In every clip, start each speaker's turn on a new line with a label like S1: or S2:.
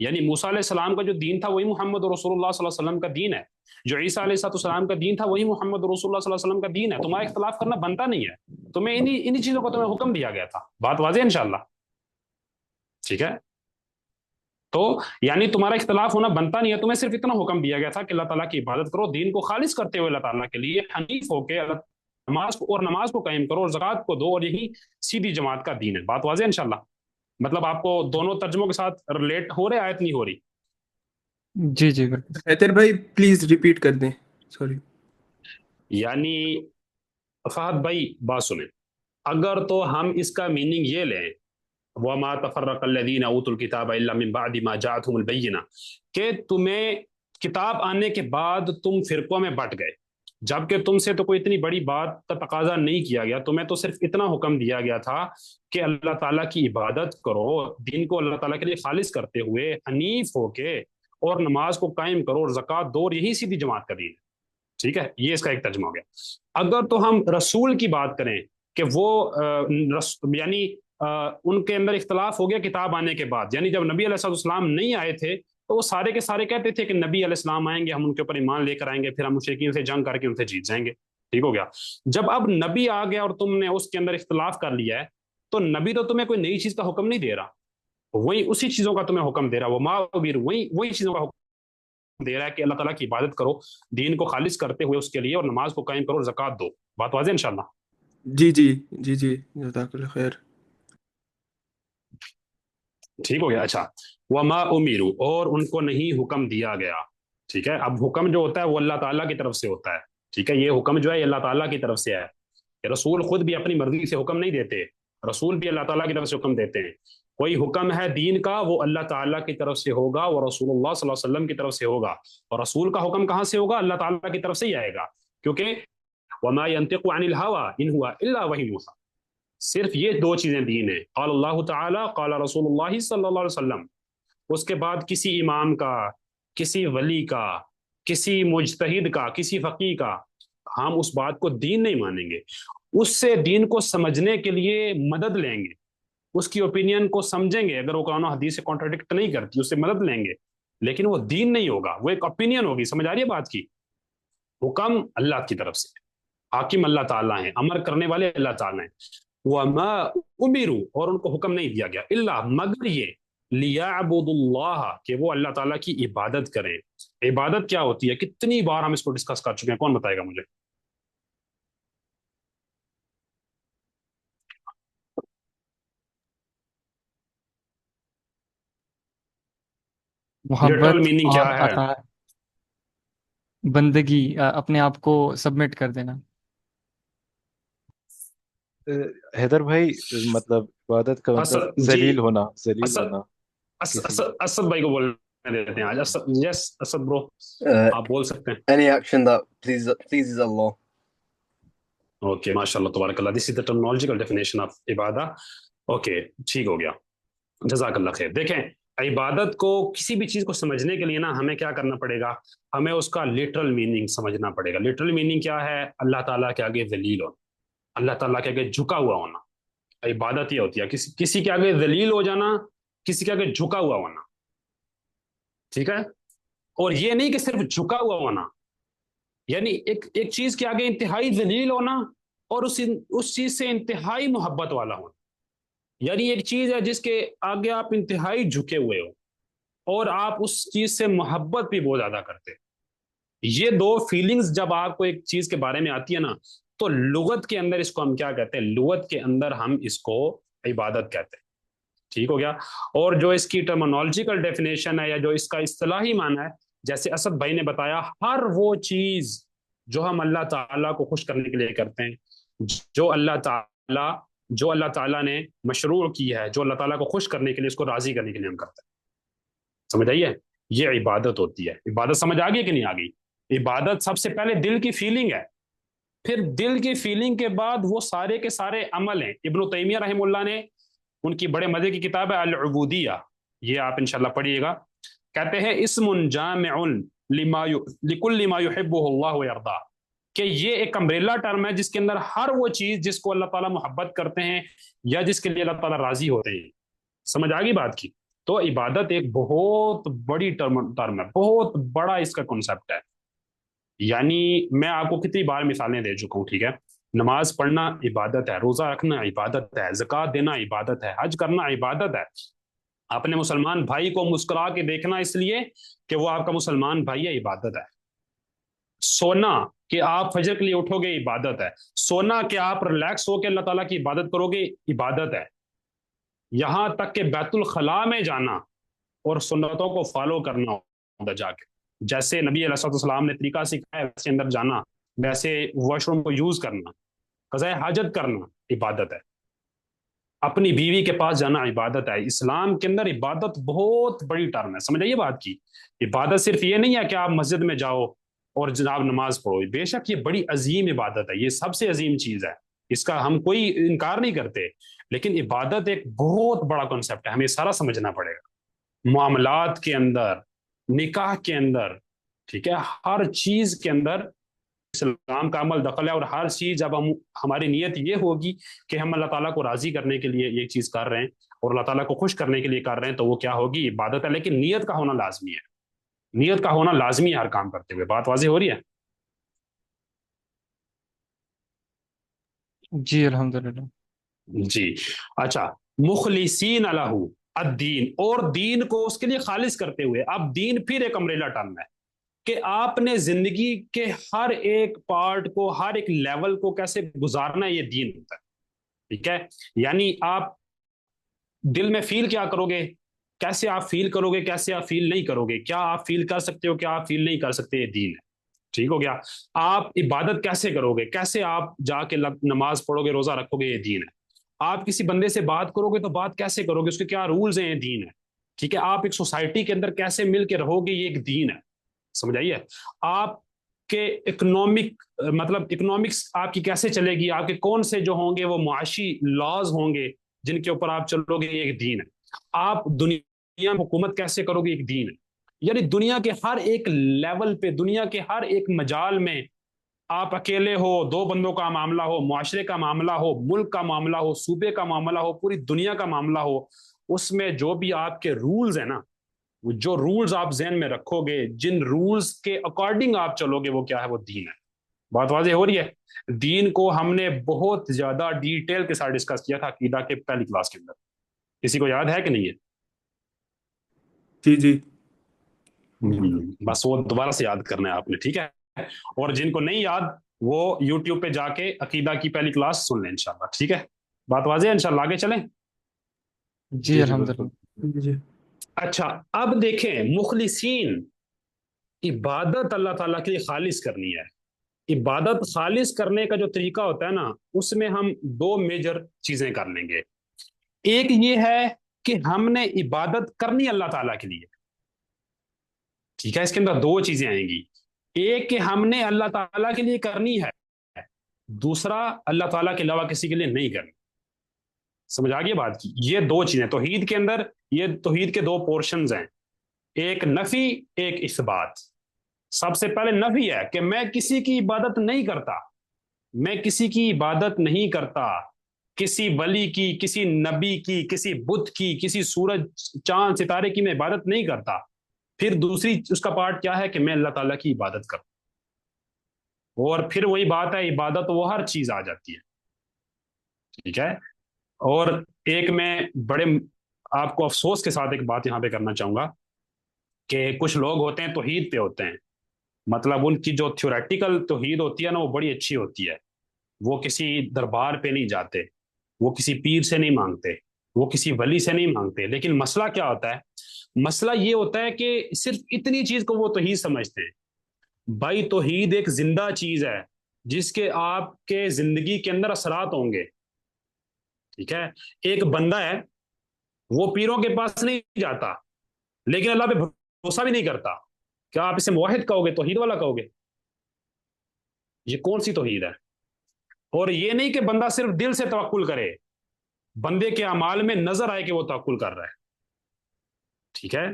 S1: یعنی موسیٰ علیہ السلام کا جو دین تھا وہی محمد رسول اللہ صلی اللہ علیہ وسلم کا دین ہے، جو عیسیٰ علیہ السلام کا دین تھا وہی محمد رسول اللہ صلی اللہ علیہ وسلم کا دین ہے. تمہارا اختلاف کرنا بنتا نہیں ہے. تمہیں انہی چیزوں کا تمہیں حکم دیا گیا تھا. بات واضح ہے انشاءاللہ؟ ٹھیک ہے. تو یعنی تمہارا اختلاف ہونا بنتا نہیں ہے، تمہیں صرف اتنا حکم دیا گیا تھا کہ اللہ تعالیٰ کی عبادت کرو، دین کو خالص کرتے ہوئے اللہ تعالیٰ کے لیے حنیف ہو کے نماز کو قائم کرو اور زکوٰۃ کو دو، اور یہی سیدھی جماعت کا دین ہے. بات واضح ہے انشاءاللہ؟ مطلب آپ کو دونوں ترجموں کے ساتھ ریلیٹ ہو رہے، آیت نہیں ہو رہی؟
S2: جی جی بالکل.
S3: حیدر بھائی پلیز ریپیٹ کر دیں. سوری.
S1: یعنی فہد بھائی بات سنیں، اگر تو ہم اس کا میننگ یہ لیں وَمَا تَفَرَّقَ الَّذِينَ أُوتُوا الْكِتَابَ إِلَّا مِن بَعْدِ مَا جَاءَتْهُمُ الْبَيِّنَةُ، کہ تمہیں کتاب آنے کے بعد تم فرقوں میں بٹ گئے، جبکہ تم سے تو کوئی اتنی بڑی بات کا تقاضا نہیں کیا گیا، تمہیں تو صرف اتنا حکم دیا گیا تھا کہ اللہ تعالیٰ کی عبادت کرو، دین کو اللہ تعالیٰ کے لیے خالص کرتے ہوئے حنیف ہو کے، اور نماز کو قائم کرو اور زکوٰۃ دو، اور یہی سیدھی جماعت کا دین ہے. ٹھیک ہے، یہ اس کا ایک ترجمہ ہو گیا. اگر تو ہم رسول کی بات کریں کہ وہ یعنی ان کے اندر اختلاف ہو گیا کتاب آنے کے بعد، یعنی جب نبی علیہ السلام نہیں آئے تھے تو وہ سارے کے سارے کہتے تھے کہ نبی علیہ السلام آئیں گے، ہم ان کے اوپر ایمان لے کر آئیں گے، پھر ہم مشرکین سے جنگ کر کے ان سے جیت جائیں گے. ٹھیک ہو گیا. جب اب نبی آ گیا اور تم نے اس کے اندر اختلاف کر لیا ہے، تو نبی تو تمہیں کوئی نئی چیز کا حکم نہیں دے رہا، وہی اسی چیزوں کا تمہیں حکم دے رہا، وہ ماویر وہی چیزوں کا حکم دے رہا ہے کہ اللہ تعالیٰ کی عبادت کرو، دین کو خالص کرتے ہوئے اس کے لیے، اور نماز کو قائم کرو اور زکوٰۃ دو. بات واضح انشاءاللہ؟
S3: جی جی جی جی جزاک اللہ خیر.
S1: ٹھیک ہو گیا. اچھا، وما امیرو، اور ان کو نہیں حکم دیا گیا. ٹھیک ہے. اب حکم جو ہوتا ہے وہ اللہ تعالیٰ کی طرف سے ہوتا ہے. ٹھیک ہے، یہ حکم جو ہے یہ اللہ تعالیٰ کی طرف سے ہے. رسول خود بھی اپنی مرضی سے حکم نہیں دیتے، رسول بھی اللہ تعالیٰ کی طرف سے حکم دیتے ہیں. کوئی حکم ہے دین کا وہ اللہ تعالیٰ کی طرف سے ہوگا، وہ رسول اللہ صلی اللہ علیہ وسلم کی طرف سے ہوگا. اور رسول کا حکم کہاں سے ہوگا؟ اللہ تعالیٰ کی طرف سے ہی آئے گا، کیونکہ وما ينطق عن الهوى ان هو الا وحی یوحی. صرف یہ دو چیزیں دین ہیں، قال اللہ تعالی قال رسول اللہ صلی اللہ علیہ وسلم. اس کے بعد کسی امام کا، کسی ولی کا، کسی مجتہد کا، کسی فقیہ کا ہم اس بات کو دین نہیں مانیں گے. اس سے دین کو سمجھنے کے لیے مدد لیں گے، اس کی اوپینین کو سمجھیں گے، اگر وہ قرآن و حدیث سے کانٹراڈکٹ نہیں کرتی اس سے مدد لیں گے، لیکن وہ دین نہیں ہوگا، وہ ایک اوپینین ہوگی. سمجھ آ رہی ہے بات کی؟ حکم اللہ کی طرف سے، حاکم اللہ تعالیٰ ہیں، امر کرنے والے اللہ تعالیٰ ہیں. وما امروا، اور ان کو حکم نہیں دیا گیا، الا مگر یہ، لیعبدوا اللہ، کہ وہ اللہ تعالیٰ کی عبادت کریں. عبادت کیا ہوتی ہے؟ کتنی بار ہم اس کو ڈسکس کر چکے ہیں، کون بتائے گا مجھے؟ لٹرل
S2: محبت
S1: میننگ
S2: اور
S1: کیا ہے؟
S2: اطاعت، بندگی، اپنے آپ کو سبمٹ کر دینا.
S4: حیدر بھائی مطلب عبادت کا مطلب
S1: اسد جی،
S4: ذلیل ہونا، ذلیل
S1: اسد
S4: ہونا کسی
S1: اسد بھائی کو بولنے دیتے ہیں آج. یس اسد برو، آپ بول سکتے ہیں.
S5: Any action that pleases Allah.
S1: Okay, ماشاء اللہ تبارک اللہ. دس از دا ٹرمنالوجیکل ڈیفینیشن آف عبادت. اوکے، ٹھیک ہو گیا، جزاک اللہ خیر. دیکھیں، عبادت کو کسی بھی چیز کو سمجھنے کے لیے نا ہمیں کیا کرنا پڑے گا؟ ہمیں اس کا لٹرل میننگ سمجھنا پڑے گا. لٹرل میننگ کیا ہے؟ اللہ تعالیٰ کے آگے ذلیل ہونا، اللہ تعالیٰ کے آگے جھکا ہوا ہونا. عبادت یہ ہوتی ہے کسی کے آگے ذلیل ہو جانا، کسی کے آگے جھکا ہوا ہونا. ٹھیک ہے. اور یہ نہیں کہ صرف جھکا ہوا ہونا، یعنی ایک چیز کے آگے انتہائی ذلیل ہونا اور اس چیز سے انتہائی محبت والا ہونا. یعنی ایک چیز ہے جس کے آگے آپ انتہائی جھکے ہوئے ہو اور آپ اس چیز سے محبت بھی بہت زیادہ کرتے. یہ دو فیلنگز جب آپ کو ایک چیز کے بارے میں آتی ہے نا، تو لغت کے اندر اس کو ہم کیا کہتے ہیں؟ لغت کے اندر ہم اس کو عبادت کہتے ہیں. ٹھیک ہو گیا. اور جو اس کی ٹرمنالوجیکل ڈیفینیشن ہے یا جو اس کا اصطلاحی معنی ہے، جیسے اسد بھائی نے بتایا، ہر وہ چیز جو ہم اللہ تعالیٰ کو خوش کرنے کے لیے کرتے ہیں، جو اللہ تعالیٰ نے مشروع کی ہے، جو اللہ تعالیٰ کو خوش کرنے کے لیے، اس کو راضی کرنے کے لیے ہم کرتے ہیں. سمجھ آئیے؟ یہ عبادت ہوتی ہے. عبادت سمجھ آ گئی کہ نہیں آ گئی؟ عبادت سب سے پہلے دل کی فیلنگ ہے، پھر دل کی فیلنگ کے بعد وہ سارے کے سارے عمل ہیں. ابن تیمیہ رحمہ اللہ نے، ان کی بڑے مزے کی کتاب ہے العبودیہ، یہ آپ انشاءاللہ پڑھیے گا. کہتے ہیں اسم جامع لکل ما یحبہ اللہ ویرضا، کہ یہ ایک امبریلا ٹرم ہے جس کے اندر ہر وہ چیز جس کو اللہ تعالیٰ محبت کرتے ہیں یا جس کے لیے اللہ تعالیٰ راضی ہوتے ہیں. سمجھ آ گئی بات کی؟ تو عبادت ایک بہت بڑی ٹرم ہے، بہت بڑا اس کا کنسپٹ ہے. یعنی میں آپ کو کتنی بار مثالیں دے چکا ہوں، ٹھیک ہے. نماز پڑھنا عبادت ہے، روزہ رکھنا عبادت ہے، زکوٰۃ دینا عبادت ہے، حج کرنا عبادت ہے. اپنے مسلمان بھائی کو مسکرا کے دیکھنا اس لیے کہ وہ آپ کا مسلمان بھائی ہے، عبادت ہے. سونا کہ آپ فجر کے لیے اٹھو گے عبادت ہے. سونا کہ آپ ریلیکس ہو کے اللہ تعالیٰ کی عبادت کرو گے عبادت ہے. یہاں تک کہ بیت الخلاء میں جانا اور سنتوں کو فالو کرنا ہوتا جا کے، جیسے نبی علیہ السلام نے طریقہ سکھایا ویسے اندر جانا، ویسے واش روم کو یوز کرنا، قضاء حاجت کرنا عبادت ہے. اپنی بیوی کے پاس جانا عبادت ہے. اسلام کے اندر عبادت بہت بڑی ٹرم ہے، سمجھ آئیے بات کی. عبادت صرف یہ نہیں ہے کہ آپ مسجد میں جاؤ اور جناب نماز پڑھو، بے شک یہ بڑی عظیم عبادت ہے، یہ سب سے عظیم چیز ہے، اس کا ہم کوئی انکار نہیں کرتے. لیکن عبادت ایک بہت بڑا کنسپٹ ہے، ہمیں سارا سمجھنا پڑے گا. معاملات کے اندر، نکاح کے اندر، ٹھیک ہے، ہر چیز کے اندر اسلام کا عمل دخل ہے. اور ہر چیز جب ہماری نیت یہ ہوگی کہ ہم اللہ تعالیٰ کو راضی کرنے کے لیے یہ چیز کر رہے ہیں اور اللہ تعالیٰ کو خوش کرنے کے لیے کر رہے ہیں، تو وہ کیا ہوگی؟ عبادت ہے. لیکن نیت کا ہونا لازمی ہے، نیت کا ہونا لازمی ہے ہر کام کرتے ہوئے. بات واضح ہو رہی ہے؟
S2: جی الحمدللہ.
S1: جی اچھا. مخلصین لہ الدین، اور دین کو اس کے لیے خالص کرتے ہوئے. اب دین پھر ایک امبریلا ٹرم ہے کہ آپ نے زندگی کے ہر ایک پارٹ کو، ہر ایک لیول کو کیسے گزارنا ہے، یہ دین ہوتا ہے. ٹھیک ہے، یعنی آپ دل میں فیل کیا کرو گے، کیسے آپ فیل کرو گے، کیسے آپ فیل نہیں کرو گے، کیا آپ فیل کر سکتے ہو، کیا آپ فیل نہیں کر سکتے، یہ دین ہے. ٹھیک ہو گیا. آپ عبادت کیسے کرو گے، کیسے آپ جا کے نماز پڑھو گے، روزہ رکھو گے، یہ دین ہے. آپ کسی بندے سے بات کرو گے تو بات کیسے کرو گے، اس کے کیا رولز ہیں، یہ دین ہے. ٹھیک ہے. آپ ایک سوسائٹی کے اندر کیسے مل کے رہو گے، یہ ایک دین ہے. سمجھ آئیے. آپ کے اکنامکس آپ کی کیسے چلے گی، آپ کے کون سے جو ہوں گے وہ معاشی لاز ہوں گے جن کے اوپر آپ چلو گے، یہ ایک دین ہے. آپ دنیا میں حکومت کیسے کرو گے، ایک دین ہے. یعنی دنیا کے ہر ایک لیول پہ، دنیا کے ہر ایک مجال میں، آپ اکیلے ہو، دو بندوں کا معاملہ ہو، معاشرے کا معاملہ ہو، ملک کا معاملہ ہو، صوبے کا معاملہ ہو، پوری دنیا کا معاملہ ہو، اس میں جو بھی آپ کے رولز ہیں نا، جو رولز آپ ذہن میں رکھو گے، جن رولز کے اکارڈنگ آپ چلو گے، وہ کیا ہے، وہ دین ہے. بات واضح ہو رہی ہے. دین کو ہم نے بہت زیادہ ڈیٹیل کے ساتھ ڈسکس کیا تھا عقیدہ کے پہلی کلاس کے اندر. کسی کو یاد ہے کہ نہیں ہے؟
S3: جی جی
S1: بس وہ دوبارہ سے یاد کرنا ہے آپ نے، ٹھیک ہے. اور جن کو نہیں یاد وہ یوٹیوب پہ جا کے عقیدہ کی پہلی کلاس سن لیں انشاءاللہ. ٹھیک ہے، بات واضح ہے. انشاءاللہ آگے چلیں.
S2: جی الحمدللہ.
S3: جی.
S1: اچھا اب دیکھیں، مخلصین، عبادت اللہ تعالیٰ کے لیے خالص کرنی ہے. عبادت خالص کرنے کا جو طریقہ ہوتا ہے نا، اس میں ہم دو میجر چیزیں کر لیں گے. ایک یہ ہے کہ ہم نے عبادت کرنی اللہ تعالیٰ کے لیے. ٹھیک ہے، اس کے اندر دو چیزیں آئیں گی. ایک کہ ہم نے اللہ تعالیٰ کے لیے کرنی ہے، دوسرا اللہ تعالیٰ کے علاوہ کسی کے لیے نہیں کرنی. سمجھ آ گئی بات کی. یہ دو چیزیں توحید کے اندر، یہ توحید کے دو پورشنز ہیں، ایک نفی، ایک اثبات. سب سے پہلے نفی ہے کہ میں کسی کی عبادت نہیں کرتا، میں کسی کی عبادت نہیں کرتا، کسی ولی کی، کسی نبی کی، کسی بت کی، کسی سورج چاند ستارے کی میں عبادت نہیں کرتا. پھر دوسری اس کا پارٹ کیا ہے کہ میں اللہ تعالیٰ کی عبادت کروں. اور پھر وہی بات ہے، عبادت وہ ہر چیز آ جاتی ہے. ٹھیک ہے. اور ایک میں بڑے آپ کو افسوس کے ساتھ ایک بات یہاں پہ کرنا چاہوں گا کہ کچھ لوگ ہوتے ہیں توحید پہ ہوتے ہیں، مطلب ان کی جو تھیوریٹیکل توحید ہوتی ہے نا، وہ بڑی اچھی ہوتی ہے. وہ کسی دربار پہ نہیں جاتے، وہ کسی پیر سے نہیں مانگتے، وہ کسی ولی سے نہیں مانگتے. لیکن مسئلہ کیا ہوتا ہے؟ مسئلہ یہ ہوتا ہے کہ صرف اتنی چیز کو وہ توحید سمجھتے ہیں. بھائی توحید ایک زندہ چیز ہے جس کے آپ کے زندگی کے اندر اثرات ہوں گے. ٹھیک ہے. ایک بندہ ہے، وہ پیروں کے پاس نہیں جاتا لیکن اللہ پہ بھروسہ بھی نہیں کرتا. کیا آپ اسے موحد کہو گے، توحید والا کہو گے؟ یہ کون سی توحید ہے؟ اور یہ نہیں کہ بندہ صرف دل سے توکل کرے، بندے کے اعمال میں نظر آئے کہ وہ توکل کر رہا ہے. ٹھیک ہے.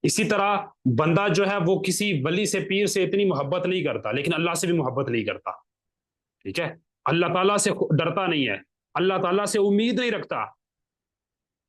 S1: اسی طرح بندہ جو ہے وہ کسی ولی سے، پیر سے اتنی محبت نہیں کرتا لیکن اللہ سے بھی محبت نہیں کرتا. ٹھیک ہے. اللہ تعالیٰ سے ڈرتا نہیں ہے، اللہ تعالیٰ سے امید نہیں رکھتا.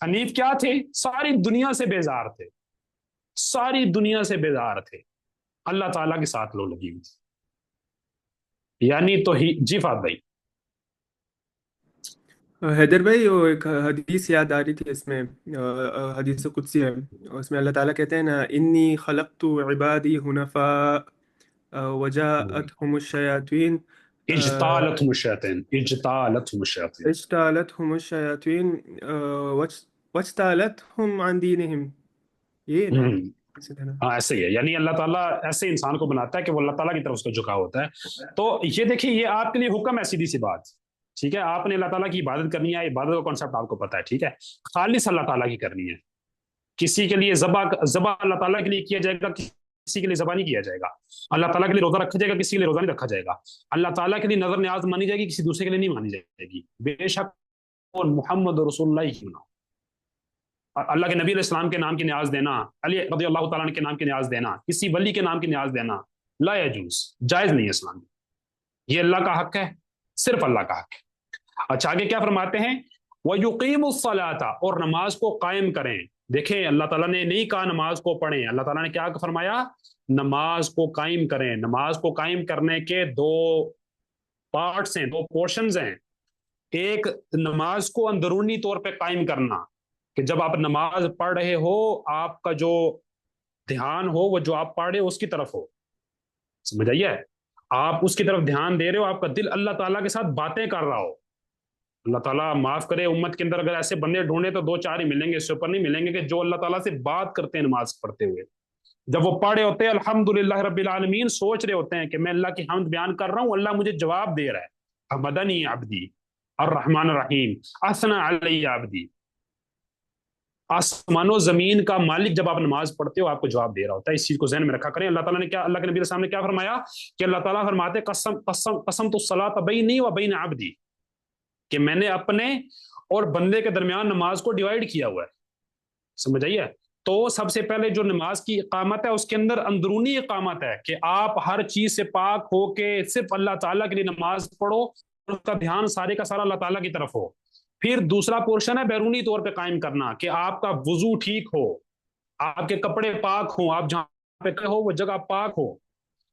S1: حنیف کیا تھے؟ ساری دنیا سے بیزار تھے، ساری دنیا سے بیزار تھے، اللہ تعالیٰ کے ساتھ لو لگی ہوئی تھی، یعنی تو ہی جی فات بھائی۔
S3: حیدر بھائی، وہ ایک حدیث یاد آ رہی تھی اس میں، حدیث قدسی ہے، اس میں اللہ تعالیٰ کہتے ہیں نا، انی خلقت عبادی حنفاء وجاءتهم الشیاطین
S1: اجتالتہم الشیاطین، اجتالتہم الشیاطین،
S3: اجتالتهم الشیاطین واجتالتهم عن دینہم، یہ نا
S1: ہم،
S3: اسی طرح۔
S1: ہاں ایسے ہی ہے، یعنی اللہ تعالیٰ ایسے انسان کو بناتا ہے کہ وہ اللہ تعالیٰ کی طرف اس کو جھکا ہوتا ہے۔ تو یہ دیکھیے، یہ آپ کے لیے حکم ہے، سیدھی سی بات، ٹھیک ہے؟ آپ نے اللہ تعالیٰ کی عبادت کرنی ہے، عبادت کا کانسیپٹ آپ کو پتا ہے، ٹھیک ہے؟ خالص اللہ تعالیٰ کی کرنی ہے، کسی کے لیے ذبح اللہ تعالیٰ کے لیے کیا جائے گا، کسی کے لیے ذبح نہیں کیا جائے گا۔ اللہ تعالیٰ کے لیے روزہ رکھا جائے گا، کسی کے لیے روزہ نہیں رکھا جائے گا۔ اللہ تعالیٰ کے لیے نظر نیاز مانی جائے گی، کسی دوسرے کے لیے نہیں مانی جائے گی، بے شک وہ محمد رسول اللہ ہی بنا۔ اللہ کے نبی علیہ السلام کے نام کی نیاز دینا، علی رضی اللہ تعالیٰ عنہ کے نام کی نیاز دینا، کسی ولی کے نام کی نیاز دینا لا یجوز، جائز نہیں ہے اسلام میں، یہ اللہ کا حق ہے، صرف اللہ کا حق ہے۔ اچھا آگے کیا فرماتے ہیں؟ وَيُقِيمُ الصَّلَاةَ، اور نماز کو قائم کریں۔ دیکھیں اللہ تعالیٰ نے نہیں کہا نماز کو پڑھیں، اللہ تعالیٰ نے کیا فرمایا؟ نماز کو قائم کریں۔ نماز کو قائم کرنے کے دو پارٹس ہیں، دو پورشنز ہیں۔ ایک نماز کو اندرونی طور پہ قائم کرنا، کہ جب آپ نماز پڑھ رہے ہو آپ کا جو دھیان ہو وہ جو آپ پڑھ رہے ہو اس کی طرف ہو، سمجھ آئیے؟ آپ اس کی طرف دھیان دے رہے ہو، آپ کا دل اللہ تعالیٰ کے ساتھ باتیں کر رہا ہو۔ اللہ تعالیٰ معاف کرے، امت کے اندر اگر ایسے بندے ڈھونڈے تو دو چار ہی ملیں گے، اس سے اوپر نہیں ملیں گے، کہ جو اللہ تعالیٰ سے بات کرتے ہیں نماز پڑھتے ہوئے۔ جب وہ پڑھے ہوتے ہیں الحمدللہ رب العالمین، سوچ رہے ہوتے ہیں کہ میں اللہ کی حمد بیان کر رہا ہوں، اللہ مجھے جواب دے رہا ہے، حمدنی عبدی الرحمن الرحیم اثنى علی عبدی۔ آسمان و زمین کا مالک جب آپ نماز پڑھتے ہو آپ کو جواب دے رہا ہوتا ہے، اس چیز کو ذہن میں رکھا کریں۔ اللہ تعالیٰ نے کیا، اللہ کے نبی علیہ السلام نے کیا فرمایا کہ اللہ تعالیٰ فرماتے قسمت الصلاۃ بینی و بین عبدی، کہ میں نے اپنے اور بندے کے درمیان نماز کو ڈیوائیڈ کیا ہوا ہے، سمجھ آئیے؟ تو سب سے پہلے جو نماز کی اقامت ہے اس کے اندر اندرونی اقامت ہے، کہ آپ ہر چیز سے پاک ہو کے صرف اللہ تعالیٰ کے لیے نماز پڑھو، اور اس کا دھیان سارے کا سارا اللہ تعالیٰ کی طرف ہو۔ پھر دوسرا پورشن ہے بیرونی طور پہ قائم کرنا، کہ آپ کا وضو ٹھیک ہو، آپ کے کپڑے پاک ہوں، آپ جہاں پہ کھڑے ہو وہ جگہ پاک ہو،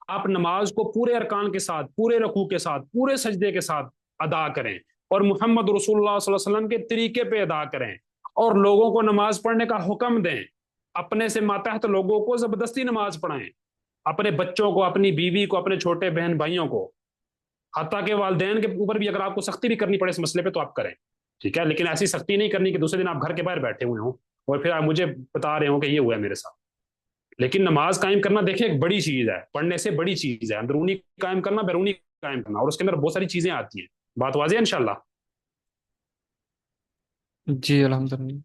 S1: آپ نماز کو پورے ارکان کے ساتھ، پورے رکوع کے ساتھ، پورے سجدے کے ساتھ ادا کریں، اور محمد رسول اللہ صلی اللہ علیہ وسلم کے طریقے پہ ادا کریں، اور لوگوں کو نماز پڑھنے کا حکم دیں، اپنے سے ماتحت لوگوں کو زبردستی نماز پڑھائیں، اپنے بچوں کو، اپنی بیوی کو، اپنے چھوٹے بہن بھائیوں کو، حتیٰ کہ والدین کے اوپر بھی اگر آپ کو سختی بھی کرنی پڑے اس مسئلے پہ تو آپ کریں، ٹھیک ہے؟ لیکن ایسی سختی نہیں کرنی کہ دوسرے دن آپ گھر کے باہر بیٹھے ہوئے ہوں اور پھر آپ مجھے بتا رہے ہوں کہ یہ ہوا ہے میرے ساتھ۔ لیکن نماز قائم کرنا دیکھیں ایک بڑی چیز ہے، پڑھنے سے بڑی چیز ہے، اندرونی قائم کرنا، بیرونی قائم کرنا، اور اس کے اندر بہت ساری چیزیں آتی ہیں۔ بات واضح ہے انشاءاللہ؟
S2: جی الحمدللہ۔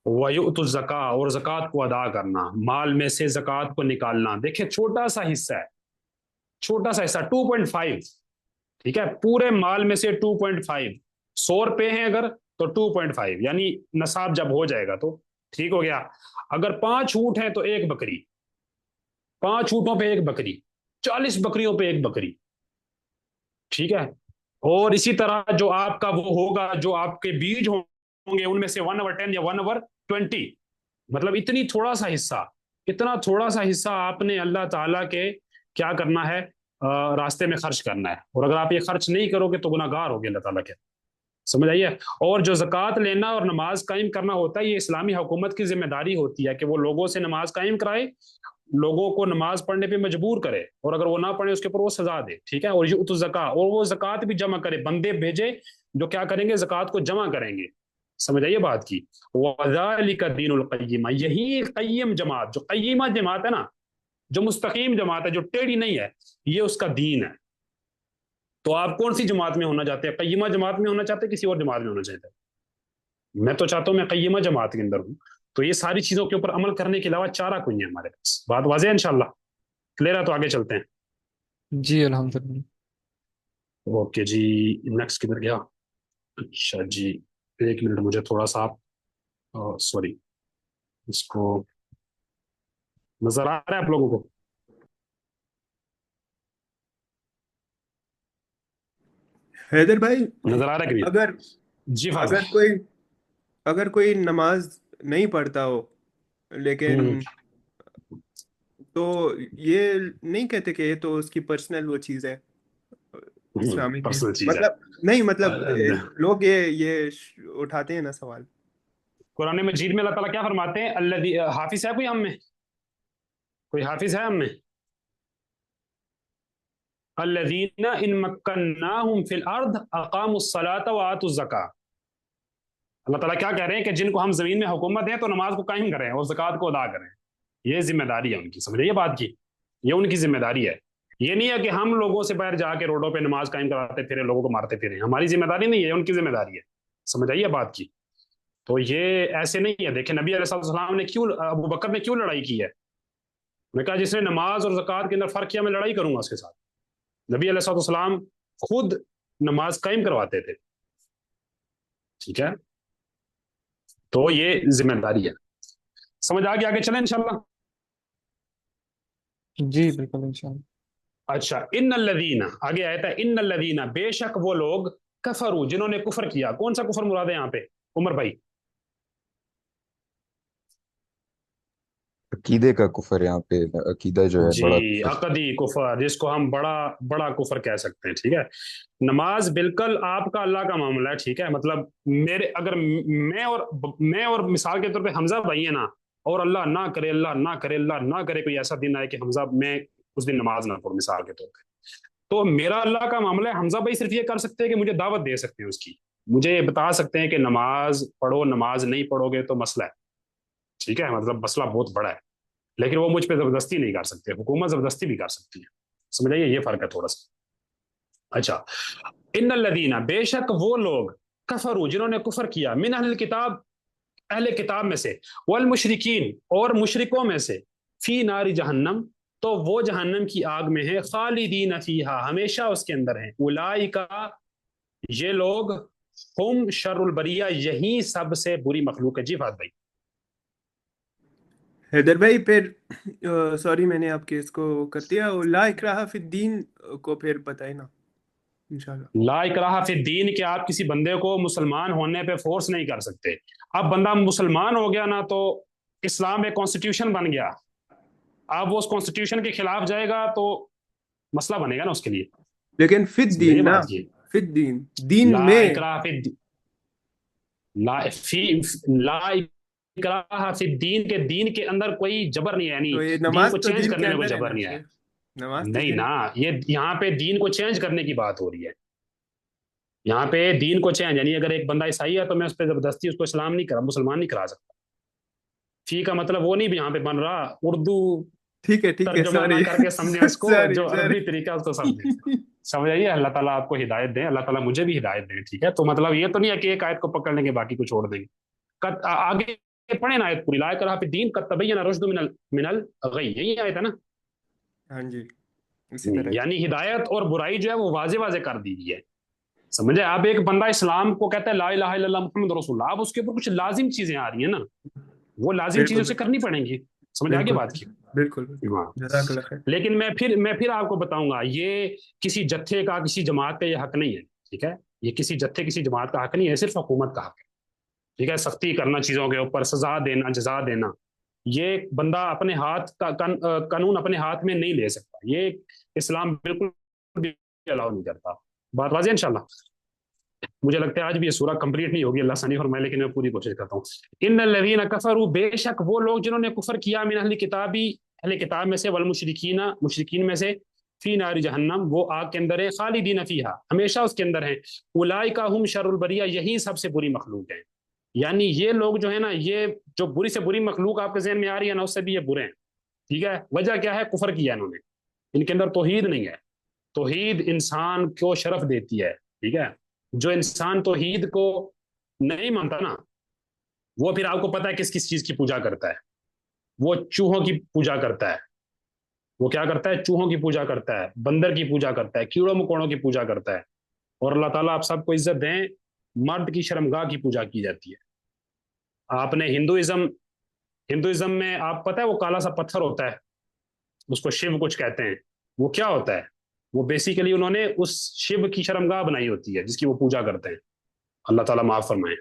S1: وَيُؤْتُ الزَّكَاةَ، اور زکوٰۃ کو ادا کرنا، مال میں سے زکوٰۃ کو نکالنا۔ دیکھیں چھوٹا سا حصہ ہے، چھوٹا سا حصہ 2.5، ٹھیک ہے؟ پورے مال میں سے 2.5، 100 روپے ہیں اگر تو 2.5، یعنی نصاب جب ہو جائے گا تو ٹھیک ہو گیا۔ اگر 5 اونٹ ہیں تو ایک بکری، 5 اونٹوں پہ ایک بکری، 40 بکریوں پہ ایک بکری، ٹھیک ہے؟ اور اسی طرح جو آپ کا وہ ہوگا، جو آپ کے بیج ہوں گے ان میں سے 1/10 یا 1/20، مطلب اتنی تھوڑا سا حصہ، اتنا تھوڑا سا حصہ آپ نے اللہ تعالیٰ کے کیا کرنا ہے، راستے میں خرچ کرنا ہے، اور اگر آپ یہ خرچ نہیں کرو گے تو گناہ گار ہوگے اللہ تعالیٰ کے، سمجھ آئیے؟ اور جو زکوٰۃ لینا اور نماز قائم کرنا ہوتا ہے، یہ اسلامی حکومت کی ذمہ داری ہوتی ہے کہ وہ لوگوں سے نماز قائم کرائے، لوگوں کو نماز پڑھنے پہ مجبور کرے، اور اگر وہ نہ پڑھے اس کے اوپر وہ سزا دے، ٹھیک ہے؟ اور یؤت الزکاۃ، اور وہ زکوٰۃ بھی جمع کرے، بندے بھیجے جو کیا کریں گے، زکوٰۃ کو جمع کریں گے، سمجھ آئیے بات کی؟ وَذَلِكَ دین القیمہ، یہی قیم جماعت، جو قیمہ جماعت ہے نا، جو مستقیم جماعت ہے، جو ٹیڑھی نہیں ہے، یہ اس کا دین ہے۔ تو آپ کون سی جماعت میں ہونا چاہتے ہیں؟ قیمہ جماعت میں ہونا چاہتے ہیں، کسی اور جماعت میں ہونا چاہتے ہیں؟ میں تو چاہتا ہوں میں قیمہ جماعت کے اندر ہوں۔ تو یہ ساری چیزوں کے اوپر عمل کرنے کے علاوہ چارہ کوئی نہیں ہے ہمارے پاس۔ بات واضح ہے انشاءاللہ؟ کلیئر ہے؟ تو آگے چلتے ہیں۔
S2: جی الحمدللہ۔
S1: اوکے جی، نیکسٹ کدھر گیا؟ اچھا جی، ایک منٹ، مجھے تھوڑا سا آپ سوری، اس کو نظر آ رہا ہے آپ لوگوں کو؟
S3: حیدر بھائی،
S1: نظر آ رہا ہے کہ نہیں؟
S3: اگر
S1: جی فاضل۔
S3: اگر کوئی اگر کوئی نماز نہیں پڑھتا ہو لیکن تو یہ نہیں کہتے کہ یہ تو اس کی پرسنل وہ چیز ہے اسلامی چیز،
S1: پرسنل چیز ہے.
S3: مطلب نہیں، مطلب لوگ یہ اٹھاتے ہیں نا سوال.
S1: قرآن مجید میں اللہ تعالیٰ کیا فرماتے ہیں؟ الذی، حافظ ہے کوئی ہم میں؟ کوئی حافظ ہے ہم میں؟ الذین ان مکناہم فی الارض اقاموا الصلاۃ وآتوا الزکاۃ. اللہ تعالیٰ کیا کہہ رہے ہیں کہ جن کو ہم زمین میں حکومت دیں تو نماز کو قائم کریں اور زکوٰۃ کو ادا کریں. یہ ذمہ داری ہے ان کی، سمجھے یہ بات کی، یہ ان کی ذمہ داری ہے. یہ نہیں ہے کہ ہم لوگوں سے باہر جا کے روڈوں پہ نماز قائم کراتے پھریں، لوگوں کو مارتے پھریں. ہماری ذمہ داری نہیں ہے، ان کی ذمہ داری ہے. سمجھ آئیے بات کی. تو یہ ایسے نہیں ہے. دیکھیں نبی علیہ السلام نے کیوں، ابو بکر نے کیوں لڑائی کی ہے؟ میں کہا جس نے نماز اور زکوٰۃ کے اندر فرق کیا میں لڑائی کروں گا اس کے ساتھ. نبی علیہ السلام خود نماز قائم کرواتے تھے. ٹھیک ہے، تو یہ ذمہ داری ہے. سمجھ آ گیا؟ آگے چلیں انشاءاللہ.
S2: جی بالکل انشاءاللہ.
S1: اچھا، ان الذین، آگے آیت ہے ان الذین، بے شک وہ لوگ، کفروا، جنہوں نے کفر کیا. کون سا کفر مراد ہے یہاں پہ عمر بھائی؟
S6: عقیدے کا کفر یہاں پہ، عقیدہ جو ہے بڑا
S1: جی،
S6: کفر.
S1: عقدی کفر، جس کو ہم بڑا کفر کہہ سکتے ہیں. ٹھیک ہے، نماز بالکل آپ کا اللہ کا معاملہ ہے. ٹھیک ہے، مطلب اگر میں اور مثال کے طور پہ حمزہ بھائی ہیں نا، اور اللہ نہ کرے، اللہ نہ کرے، اللہ نہ کرے کوئی ایسا دن آئے کہ حمزہ میں اس دن نماز نہ پڑھوں مثال کے طور پہ، تو میرا اللہ کا معاملہ ہے. حمزہ بھائی صرف یہ کر سکتے ہیں کہ مجھے دعوت دے سکتے ہیں اس کی، مجھے یہ بتا سکتے ہیں کہ نماز پڑھو، نماز نہیں پڑھو گے تو مسئلہ ہے. ٹھیک ہے، مطلب مسئلہ بہت بڑا ہے، لیکن وہ مجھ پہ زبردستی نہیں کر سکتے. حکومت زبردستی بھی کر سکتی ہے. سمجھ آئیے، یہ فرق ہے تھوڑا سا. اچھا، ان الذین، بے شک وہ لوگ، کفروا، جنہوں نے کفر کیا، من اہل الکتاب، اہل کتاب میں سے، والمشرکین، اور مشرکوں میں سے، فی نار جہنم، تو وہ جہنم کی آگ میں ہے، خالدین فیہا، ہمیشہ اس کے اندر ہیں. اولئک، یہ لوگ، ہم شر البریہ، یہی سب سے بری مخلوق ہے. جی فہد بھائی.
S3: حیدر بھائی پھر سوری میں نے آپ کے اس کو کر دیا، لا اکراہ فی الدین کو پھر بتائے نا انشاءاللہ.
S1: لا اکراہ فی الدین، کہ آپ کسی بندے کو مسلمان ہونے پہ فورس نہیں کر سکتے. اب بندہ مسلمان ہو گیا نا تو اسلام ایک کانسٹیٹیوشن بن گیا، اب وہ اس کانسٹیٹیوشن کے خلاف جائے گا تو مسئلہ بنے گا نا اس کے لیے.
S3: لیکن فی
S1: سمجھے
S3: الدین نا،
S1: بات کی؟
S3: فی الدین، دین
S1: لا
S3: میں.
S1: اکراہ فی الدین، لا اکراہ فی الدین، کے دین کے اندر کوئی جبر نہیں ہے. یعنی
S3: تو یہ
S1: دین
S3: نماز
S1: کو
S3: تو
S1: چینج
S3: دین کے
S1: کرنے میں کوئی
S3: اندر ہے
S1: جبر
S3: نا
S1: نہیں ہے.
S3: پھر، نماز تو
S1: نہیں
S3: دین.
S1: نا، یہ یہاں پہ دین کو چینج کرنے کی بات ہو رہی ہے. یہاں پہ دین کو چینج، یعنی اگر ایک بندہ عیسائی ہے تو میں اس پہ زبردستی اس کو اسلام نہیں کرا، مسلمان نہیں کرا سکتا. فی کا مطلب وہ نہیں بھی یہاں پہ بن رہا، اردو
S3: ٹھیک ہے
S1: ترجمہ نہ
S3: سوری
S1: کر کے سمجھیں اس کو،
S3: سوری
S1: جو عربی طریقہ اس کو سمجھیں. سمجھ آئیے، اللہ تعالیٰ آپ کو ہدایت دیں، اللہ تعالیٰ مجھے بھی ہدایت دیں. ٹھیک ہے، تو مطلب یہ تو نہیں ہے کہ ایک آیت کو پکڑ لیں گے باقی کو چھوڑ دیں گے. آگے پڑھیں نا آیت پوری، لا اکراہ فی الدین قد تبین الرشد من الغی، یہی آیت ہے نا.
S3: ہاں جی، اسی طرح.
S1: یعنی ہدایت اور برائی جو ہے وہ واضح واضح کر دی گئی ہے. سمجھے؟ اب ایک بندہ اسلام کو کہتا ہے لا الہ الا اللہ محمد رسول اللہ، اب اس کے اوپر کچھ لازم چیزیں آ رہی ہیں نا، وہ لازم چیزیں اسے کرنی پڑیں گی. سمجھ آگے بات کی؟
S3: بالکل.
S1: ہاں.
S3: جزاک اللہ خیر.
S1: لیکن میں پھر آپ کو بتاؤں گا، یہ کسی جتھے کا، کسی جماعت کا یہ حق نہیں ہے. ٹھیک ہے، یہ کسی جتھے، کسی جماعت کا حق نہیں ہے، صرف حکومت کا حق ہے. ٹھیک ہے، سختی کرنا چیزوں کے اوپر، سزا دینا، جزا دینا، یہ بندہ اپنے ہاتھ کا قانون اپنے ہاتھ میں نہیں لے سکتا. یہ اسلام بالکل بھی الاؤ نہیں کرتا. بات واضح انشاءاللہ. مجھے لگتا ہے آج بھی یہ سورہ کمپلیٹ نہیں ہوگی، اللہ ثانی فرمائے، لیکن میں پوری کوشش کرتا ہوں. ان الذین کفروا، بے شک وہ لوگ جنہوں نے کفر کیا، من اہل کتابی، اہل کتاب میں سے، والمشرکین، مشرکین میں سے، فی نار جہنم، وہ آگ کے اندر ہے، خالدین فیہا، ہمیشہ اس کے اندر ہیں. اولئک ہم شر البریہ، یہی سب سے بری مخلوق ہیں. یعنی یہ لوگ جو ہے نا، یہ جو بری سے بری مخلوق آپ کے ذہن میں آ رہی ہے نا، اس سے بھی یہ برے ہیں. ٹھیک ہے، وجہ کیا ہے؟ کفر کیا انہوں نے، ان کے اندر توحید نہیں ہے. توحید انسان کو شرف دیتی ہے. ٹھیک ہے، جو انسان توحید کو نہیں مانتا نا، وہ پھر آپ کو پتا ہے کس کس چیز کی پوجا کرتا ہے. وہ چوہوں کی پوجا کرتا ہے. وہ کیا کرتا ہے؟ چوہوں کی پوجا کرتا ہے، بندر کی پوجا کرتا ہے، کیڑوں مکوڑوں کی پوجا کرتا ہے. اور اللہ تعالیٰ آپ سب کو عزت دیں، مرد کی شرمگاہ کی پوجا کی جاتی ہے. آپ نے ہندوازم میں آپ پتہ ہے وہ کالا سا پتھر ہوتا ہے، اس کو شیو کچھ کہتے ہیں. وہ کیا ہوتا ہے؟ وہ بیسیکلی انہوں نے اس شیو کی شرمگاہ بنائی ہوتی ہے جس کی وہ پوجا کرتے ہیں. اللہ تعالیٰ معاف فرمائے.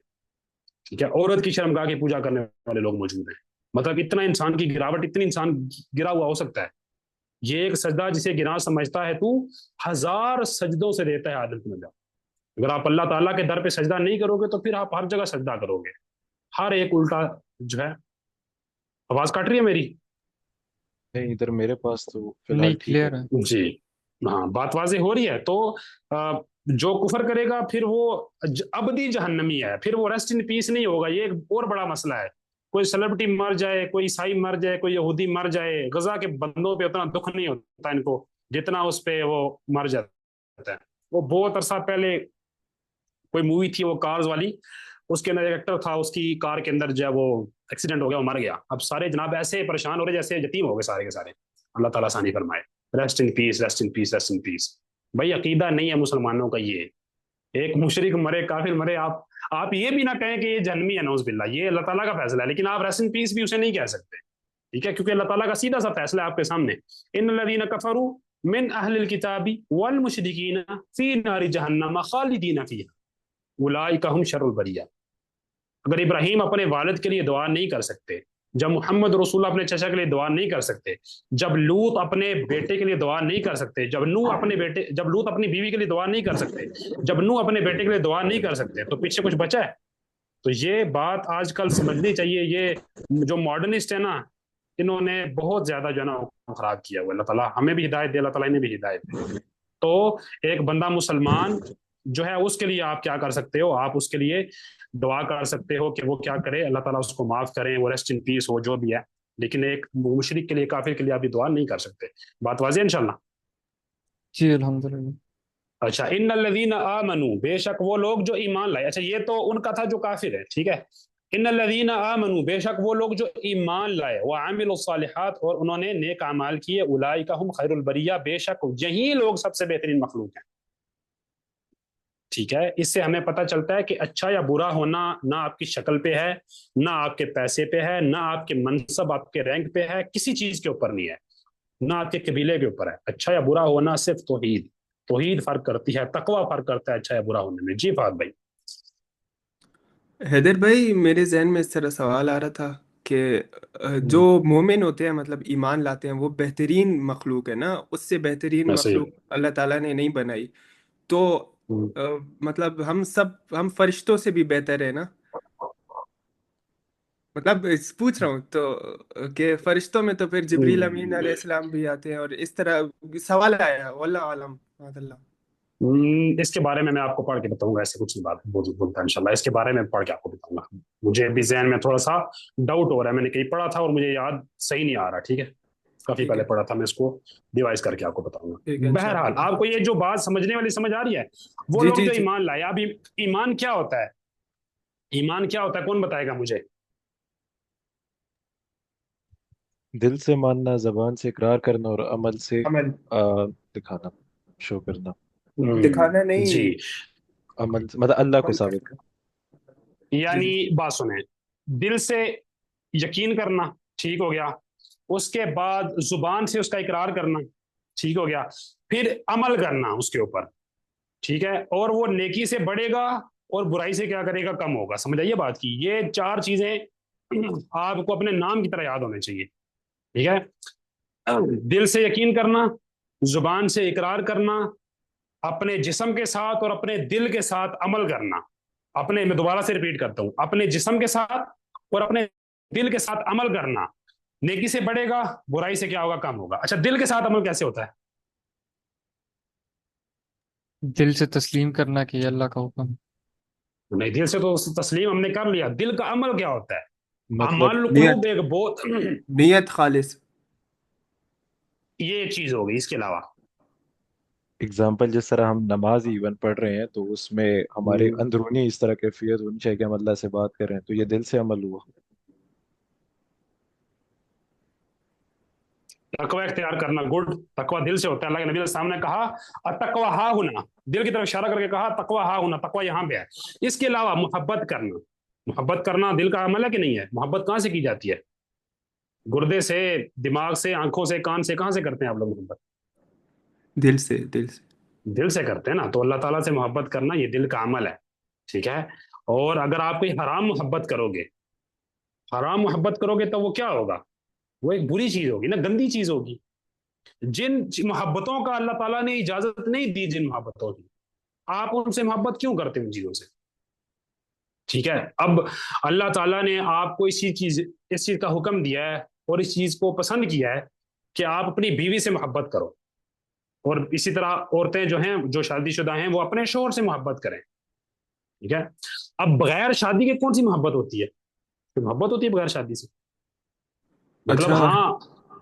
S1: ٹھیک ہے, عورت کی شرمگاہ کی پوجا کرنے والے لوگ موجود ہیں. مطلب اتنا انسان کی گراوٹ, اتنی انسان گرا ہوا ہو سکتا ہے. یہ ایک سجدہ جسے گناہ سمجھتا ہے تو 1000 سجدوں سے دیتا ہے آدم کو نجات. اگر آپ اللہ تعالیٰ کے در پہ سجدہ نہیں کرو گے تو پھر آپ ہر جگہ سجدہ کرو گے, ہر ایک الٹا جو ہے. آواز کٹ رہی ہے میری؟
S4: نہیں ادھر میرے پاس تو فی الحال
S2: نہیں
S4: ٹھیک ہے.
S2: کلیئر ہے.
S1: جی ہاں, بات واضح ہو رہی ہے. تو جو کفر کرے گا پھر وہ ابدی جہنمی ہے, پھر وہ ریسٹ ان پیس نہیں ہوگا. یہ ایک اور بڑا مسئلہ ہے. کوئی سیلیبریٹی مر جائے, کوئی عیسائی مر جائے, کوئی یہودی مر جائے, غزہ کے بندوں پہ اتنا دکھ نہیں ہوتا ان کو جتنا اس پہ وہ مر جاتا ہے. وہ بہت عرصہ پہلے کوئی مووی تھی وہ کارز والی, اس کے اندر ایک ایکٹر تھا, اس کی کار کے اندر جو ہے وہ ایکسیڈنٹ ہو گیا, وہ مر گیا. اب سارے جناب ایسے پریشان ہو رہے جیسے یتیم ہو گئے سارے کے سارے. اللہ تعالیٰ ثانی فرمائے. Rest in peace, rest in peace, rest in peace. بھائی عقیدہ نہیں ہے مسلمانوں کا یہ. ایک مشرک مرے, کافر مرے, آپ یہ بھی نہ کہیں کہ یہ جہنمی ہے, نعوذ باللہ, یہ اللہ تعالیٰ کا فیصلہ ہے. لیکن آپ ریسٹ ان پیس بھی اسے نہیں کہہ سکتے, ٹھیک ہے, کیونکہ اللہ تعالیٰ کا سیدھا سا فیصلہ ہے آپ کے سامنے. ان الذین کفروا من اہل الکتاب والمشرکین فی نار جہنم خالدین فیہا اولئک هم شر البریہ. اگر ابراہیم اپنے والد کے لیے دعا نہیں کر سکتے, جب محمد رسول اللہ اپنے چچا کے لیے دعا نہیں کر سکتے, جب لوط اپنے بیٹے کے لیے دعا نہیں کر سکتے, جب لوط اپنی بیوی کے لیے دعا نہیں کر سکتے, جب نوح اپنے بیٹے کے لیے دعا نہیں کر سکتے, تو پیچھے کچھ بچا ہے؟ تو یہ بات آج کل سمجھنی چاہیے. یہ جو ماڈرنسٹ ہے نا, انہوں نے بہت زیادہ جو ہے نا خراب کیا ہوا. اللہ تعالیٰ ہمیں بھی ہدایت دے, اللہ تعالیٰ انہیں بھی ہدایت دے. تو ایک بندہ مسلمان جو ہے اس کے لیے آپ کیا کر سکتے ہو, آپ اس کے لیے دعا کر سکتے ہو کہ وہ کیا کرے, اللہ تعالیٰ اس کو معاف کریں, وہ ریسٹ ان پیس ہو, جو بھی ہے. لیکن ایک مشرک کے لیے, کافر کے لیے آپ دعا نہیں کر سکتے. بات واضح ہے انشاءاللہ؟
S2: جی الحمدللہ.
S1: اچھا, ان الذین آمنوا, بے شک وہ لوگ جو ایمان لائے. اچھا یہ تو ان کا تھا جو کافر ہے, ٹھیک ہے. ان الذین آمنوا, بے شک وہ لوگ جو ایمان لائے, وعملوا الصالحات, اور انہوں نے نیک اعمال کیے, اولئک هم خیر البریہ, بے شک یہی لوگ سب سے بہترین مخلوق ہیں. ٹھیک ہے, اس سے ہمیں پتہ چلتا ہے کہ اچھا یا برا ہونا نہ آپ کی شکل پہ ہے, نہ آپ کے پیسے پہ ہے, نہ آپ کے منصب, آپ کے رینک پہ ہے, کسی چیز کے اوپر نہیں ہے, نہ آپ کے قبیلے کے اوپر ہے. اچھا یا برا ہونا صرف توحید فرق کرتی ہے, تقوی فرق کرتا ہے اچھا یا برا ہونے میں. جی فہد بھائی.
S3: حیدر بھائی میرے ذہن میں اس طرح سوال آ رہا تھا کہ جو مومن ہوتے ہیں مطلب ایمان لاتے ہیں وہ بہترین مخلوق ہے نا, اس سے بہترین
S1: ایسے ہی.
S3: مخلوق اللہ تعالیٰ نے نہیں بنائی. تو مطلب ہم فرشتوں سے بھی بہتر ہیں نا, مطلب پوچھ رہا ہوں تو کہ فرشتوں میں تو پھر جبریل امین علیہ السلام بھی آتے ہیں, اور اس طرح سوال آیا, واللہ عالم. اللہ
S1: اس کے بارے میں آپ کو پڑھ کے بتاؤں گا, ایسے کچھ نہیں بات بولتا انشاءاللہ. اس کے بارے میں پڑھ کے آپ کو بتاؤں گا. مجھے بھی ذہن میں تھوڑا سا ڈاؤٹ ہو رہا ہے, میں نے کہیں پڑھا تھا اور مجھے یاد صحیح نہیں آ رہا. ٹھیک ہے, کافی پہلے پڑھا تھا, میں اس کو ڈیوائز کر کے آپ کو بتاؤں گا. بہرحال آپ کو یہ جو بات سمجھنے والی سمجھ آ رہی ہے, وہ لوگ جو ایمان لائے. اب ایمان کیا ہوتا ہے, ایمان کیا ہوتا ہے, کون بتائے گا مجھے؟
S4: دل سے ماننا, زبان سے اقرار کرنا, اور عمل سے دکھانا, شو کرنا.
S3: دکھانا نہیں,
S1: جی,
S4: عمل مطلب اللہ کو ثابت کرنا.
S1: یعنی بات سنیں, دل سے یقین کرنا, ٹھیک ہو گیا, اس کے بعد زبان سے اس کا اقرار کرنا, ٹھیک ہو گیا, پھر عمل کرنا اس کے اوپر, ٹھیک ہے, اور وہ نیکی سے بڑھے گا اور برائی سے کیا کرے گا, کم ہوگا. سمجھ آئیے بات کی. یہ 4 چیزیں آپ کو اپنے نام کی طرح یاد ہونے چاہیے, ٹھیک ہے. دل سے یقین کرنا, زبان سے اقرار کرنا, اپنے جسم کے ساتھ اور اپنے دل کے ساتھ عمل کرنا. میں دوبارہ سے ریپیٹ کرتا ہوں, اپنے جسم کے ساتھ اور اپنے دل کے ساتھ عمل کرنا. نیکی سے بڑھے گا, برائی سے کیا ہوگا, کم ہوگا. اچھا, دل کے ساتھ عمل کیسے ہوتا ہے؟
S2: دل سے تسلیم کرنا کہ یہ اللہ کا حکم.
S1: نہیں, دل سے تو تسلیم ہم نے کر لیا. دل کا عمل کیا ہوتا ہے؟
S4: مطلب
S1: اعمال القلوب ایک بہت
S3: نیت خالص,
S1: یہ چیز ہوگی. اس کے علاوہ
S4: اگزامپل جس طرح ہم نماز ایون پڑھ رہے ہیں تو اس میں ہمارے اندرونی اس طرح کیفیت ہونی چاہیے کہ ہم اللہ سے بات کر رہے ہیں, تو یہ دل سے عمل ہوا.
S1: تقوی اختیار کرنا, گڈ. تقوی دل سے ہوتا ہے. اللہ کے نبی علیہ السلام نے کہا التقوی ہا ہونا, دل کی طرف اشارہ کر کے کہا تقوی ہا ہونا, تقوی یہاں پہ ہے. اس کے علاوہ محبت کرنا دل کا عمل ہے کہ نہیں ہے؟ محبت کہاں سے کی جاتی ہے؟ گردے سے, دماغ سے, آنکھوں سے, کان سے, کہاں سے کرتے ہیں آپ لوگ محبت؟
S3: دل سے
S1: کرتے ہیں نا. تو اللہ تعالیٰ سے محبت کرنا یہ دل کا عمل ہے, ٹھیک ہے. اور اگر آپ کوئی حرام محبت کرو گے تو وہ کیا ہوگا؟ وہ ایک بری چیز ہوگی نا، گندی چیز ہوگی. جن محبتوں کا اللہ تعالیٰ نے اجازت نہیں دی، جن محبتوں کی آپ ان سے محبت کیوں کرتے ہیں ان چیزوں سے؟ ٹھیک ہے. اب اللہ تعالیٰ نے آپ کو اس چیز کا حکم دیا ہے اور اس چیز کو پسند کیا ہے کہ آپ اپنی بیوی سے محبت کرو، اور اسی طرح عورتیں جو ہیں جو شادی شدہ ہیں وہ اپنے شوہر سے محبت کریں. ٹھیک ہے. اب بغیر شادی کے کون سی محبت ہوتی ہے؟ محبت ہوتی ہے بغیر شادی سے. مطلب
S3: اچھا
S1: ہاں،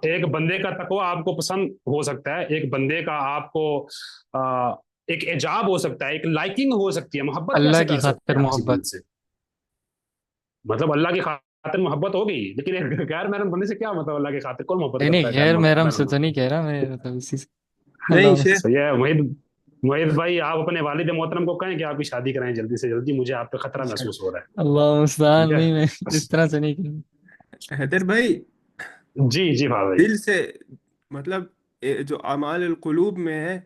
S1: ایک بندے کا تقوی آپ کو پسند ہو سکتا ہے، ایک بندے کا آپ کو ایک اعجاب ہو سکتا ہے، ایک لائکنگ ہو سکتی ہے. محبت
S2: اللہ
S1: کیسے
S2: کی
S1: کر سکتے
S2: خاطر
S1: ہیں آپ کسی
S2: محبت.
S1: بندے سے؟ مطلب اللہ کی خاطر محبت ہو گئی، لیکن ایک غیر محرم بندے سے کیا مطلب اللہ کی خاطر کون محبت
S2: نہیں
S1: کرتا
S2: نہیں،
S1: ہے غیر
S2: غیر محرم سے
S1: محرم
S2: تو
S1: بندے؟
S2: نہیں کہہ رہا میں، مطلب اسی سے.
S3: نہیں
S2: اللہ
S3: شیخ،
S1: تو یہ محیط بھائی، آپ اپنے والد محترم کو کہیں کہ آپ کی شادی کرائیں جلدی سے جلدی، مجھے آپ پہ خطرہ محسوس ہو رہا ہے.
S2: اللہ
S1: ٹھیک
S2: مستعان.
S1: ہے.
S2: نہیں، میں اس طرح سے نہیں کہوں.
S3: حیدر بھائی،
S1: جی جی بھائی.
S3: دل سے مطلب جو اعمال القلوب میں ہے،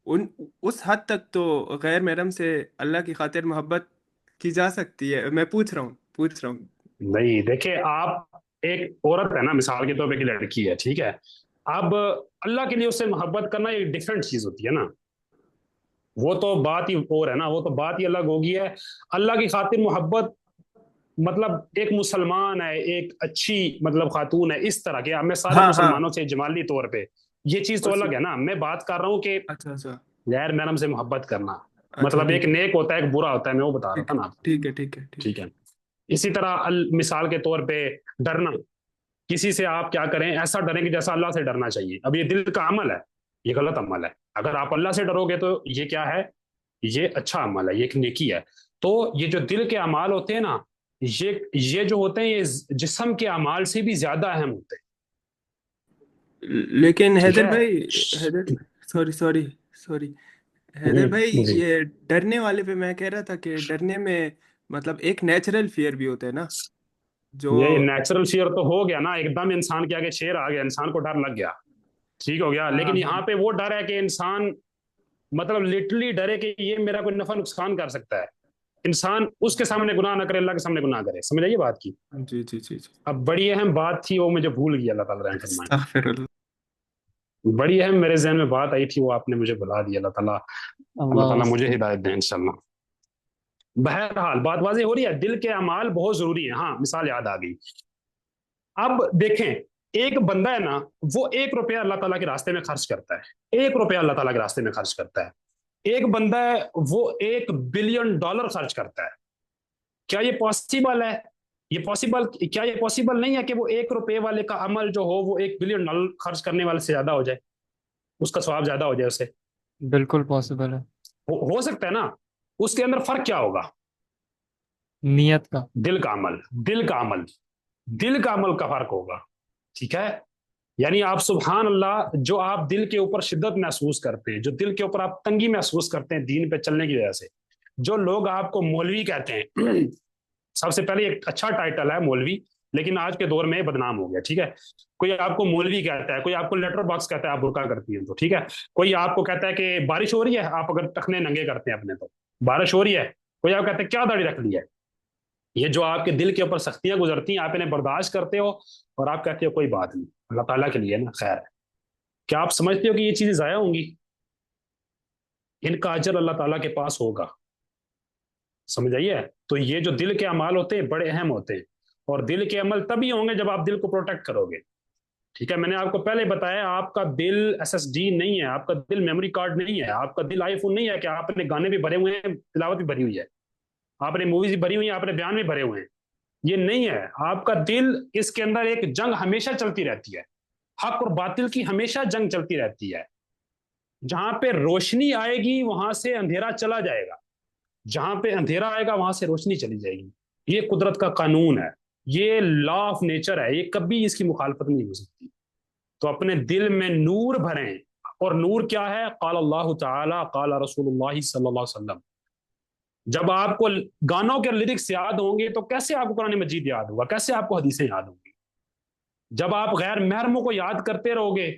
S3: ان اس حد تک تو غیر محرم سے اللہ کی خاطر محبت کی جا سکتی ہے. میں پوچھ رہا ہوں.
S1: نہیں دیکھیں، آپ ایک عورت ہے نا، مثال کے طور پہ ایک لڑکی ہے، ٹھیک ہے. اب اللہ کے لیے اس سے محبت کرنا ایک ڈفرینٹ چیز ہوتی ہے نا، وہ تو بات ہی اور ہے نا، وہ تو بات ہی الگ ہوگی ہے. اللہ کی خاطر محبت مطلب ایک مسلمان ہے، ایک اچھی مطلب خاتون ہے، اس طرح کے میں سارے
S3: ہاں ہاں،
S1: مسلمانوں سے جمالی طور پہ، یہ چیز تو
S3: اس
S1: الگ ہے نا. میں بات کر رہا ہوں کہ
S3: اچھا
S1: غیر محرم سے محبت کرنا،
S3: اچھا،
S1: مطلب ایک
S3: ٹھیک ہے
S1: نیک ہوتا ہے ایک برا ہوتا ہے، میں وہ بتا رہا
S3: ٹھیک
S1: تھا
S3: ہے
S1: نا آپ کو.
S3: ٹھیک ہے ٹھیک ہے
S1: ٹھیک ہے. اسی طرح مثال کے طور پہ ڈرنا، کسی سے آپ کیا کریں، ایسا ڈریں کہ جیسا اللہ سے ڈرنا چاہیے. اب یہ دل کا عمل ہے، یہ غلط عمل ہے. اگر آپ اللہ سے ڈرو گے تو یہ کیا ہے؟ یہ اچھا عمل ہے، یہ ایک نیکی ہے. تو یہ جو دل کے اعمال ہوتے ہیں نا، یہ جو ہوتے ہیں یہ جسم کے اعمال سے بھی زیادہ اہم ہوتے ہیں.
S3: لیکن
S1: ٹھیک
S3: حیدر
S1: ہے.
S3: بھائی، سوری حیدر بھائی،
S1: جی.
S3: یہ ڈرنے والے پہ میں کہہ رہا تھا کہ ڈرنے میں مطلب ایک نیچرل فیئر بھی ہوتا ہے نا، جو
S1: یہ نیچرل فیئر تو ہو گیا نا، ایک دم انسان کے آگے شیر آ گیا، انسان کو ڈر لگ گیا، ٹھیک ہو گیا.
S3: ہاں
S1: لیکن
S3: ہاں
S1: یہاں پہ وہ ڈر ہے کہ انسان مطلب لٹرلی ڈرے کہ یہ میرا کوئی نفع نقصان کر سکتا ہے. انسان اس کے سامنے گناہ نہ کرے، اللہ کے سامنے گناہ کرے. سمجھ آئیے بات کی.
S3: جی جی جی جی،
S1: اب بڑی اہم بات تھی، وہ مجھے بھول گئی، اللہ تعالیٰ رحم فرمائے.
S3: استغفر اللہ.
S1: بڑی اہم میرے ذہن میں بات آئی تھی، وہ آپ نے مجھے بلا دی. اللہ
S2: اللہ
S1: تعالیٰ مجھے
S2: مستعان.
S1: ہدایت دے انشاءاللہ. بہرحال بات واضح ہو رہی ہے، دل کے اعمال بہت ضروری ہیں. ہاں مثال یاد آ گئی. اب دیکھیں، ایک بندہ ہے نا، وہ 1 روپیہ اللہ تعالیٰ کے راستے میں خرچ کرتا ہے، 1 روپیہ اللہ تعالیٰ کے راستے میں خرچ کرتا ہے. ایک بندہ ہے وہ $1 بلین خرچ کرتا ہے. کیا یہ پاسبل ہے؟ کیا یہ پاسبل نہیں ہے کہ وہ 1 روپے والے کا عمل جو ہو وہ $1 بلین خرچ کرنے والے سے زیادہ ہو جائے، اس کا ثواب زیادہ ہو جائے اسے؟
S2: بالکل پاسبل ہے.
S1: ہو سکتا ہے نا. اس کے اندر فرق کیا ہوگا؟
S2: نیت کا.
S1: دل کا عمل کا فرق ہوگا. ٹھیک ہے. یعنی آپ سبحان اللہ، جو آپ دل کے اوپر شدت محسوس کرتے ہیں، جو دل کے اوپر آپ تنگی محسوس کرتے ہیں دین پہ چلنے کی وجہ سے، جو لوگ آپ کو مولوی کہتے ہیں، سب سے پہلے ایک اچھا ٹائٹل ہے مولوی، لیکن آج کے دور میں بدنام ہو گیا. ٹھیک ہے. کوئی آپ کو مولوی کہتا ہے، کوئی آپ کو لیٹر باکس کہتا ہے آپ برقع کرتی ہیں تو، ٹھیک ہے. کوئی آپ کو کہتا ہے کہ بارش ہو رہی ہے، آپ اگر ٹخنے ننگے کرتے ہیں اپنے تو بارش ہو رہی ہے. کوئی آپ کہتا ہے کیا داڑھی رکھ لی ہے. یہ جو آپ کے دل کے اوپر سختیاں گزرتی ہیں، آپ انہیں برداشت کرتے ہو اور آپ کہتے ہو کوئی بات نہیں، اللہ تعالیٰ کے لیے نا، خیر ہے. کیا آپ سمجھتے ہو کہ یہ چیزیں ضائع ہوں گی؟ ان کا اجر اللہ تعالیٰ کے پاس ہوگا. سمجھ آئیے. تو یہ جو دل کے اعمال ہوتے ہیں بڑے اہم ہوتے ہیں، اور دل کے عمل تبھی ہوں گے جب آپ دل کو پروٹیکٹ کرو گے. ٹھیک ہے. میں نے آپ کو پہلے بتایا، آپ کا دل SSD نہیں ہے، آپ کا دل میموری کارڈ نہیں ہے، آپ کا دل آئی فون نہیں ہے کہ آپ نے گانے بھی بھرے ہوئے ہیں، تلاوت بھی بھری ہوئی ہے، آپ نے موویز بھی بھری ہوئی ہیں، آپ نے بیان بھی بھرے ہوئے ہیں. یہ نہیں ہے. آپ کا دل، اس کے اندر ایک جنگ ہمیشہ چلتی رہتی ہے، حق اور باطل کی ہمیشہ جنگ چلتی رہتی ہے. جہاں پہ روشنی آئے گی وہاں سے اندھیرا چلا جائے گا، جہاں پہ اندھیرا آئے گا وہاں سے روشنی چلی جائے گی. یہ قدرت کا قانون ہے، یہ لا آف نیچر ہے، یہ کبھی اس کی مخالفت نہیں ہو سکتی. تو اپنے دل میں نور بھریں. اور نور کیا ہے؟ قال اللہ تعالی قال رسول اللہ صلی اللہ علیہ وسلم. جب آپ کو گانوں کے لیرکس یاد ہوں گے تو کیسے آپ کو قرآن مجید یاد ہوگا، کیسے آپ کو حدیثیں یاد ہوں گی؟ جب آپ غیر محرموں کو یاد کرتے رہو گے،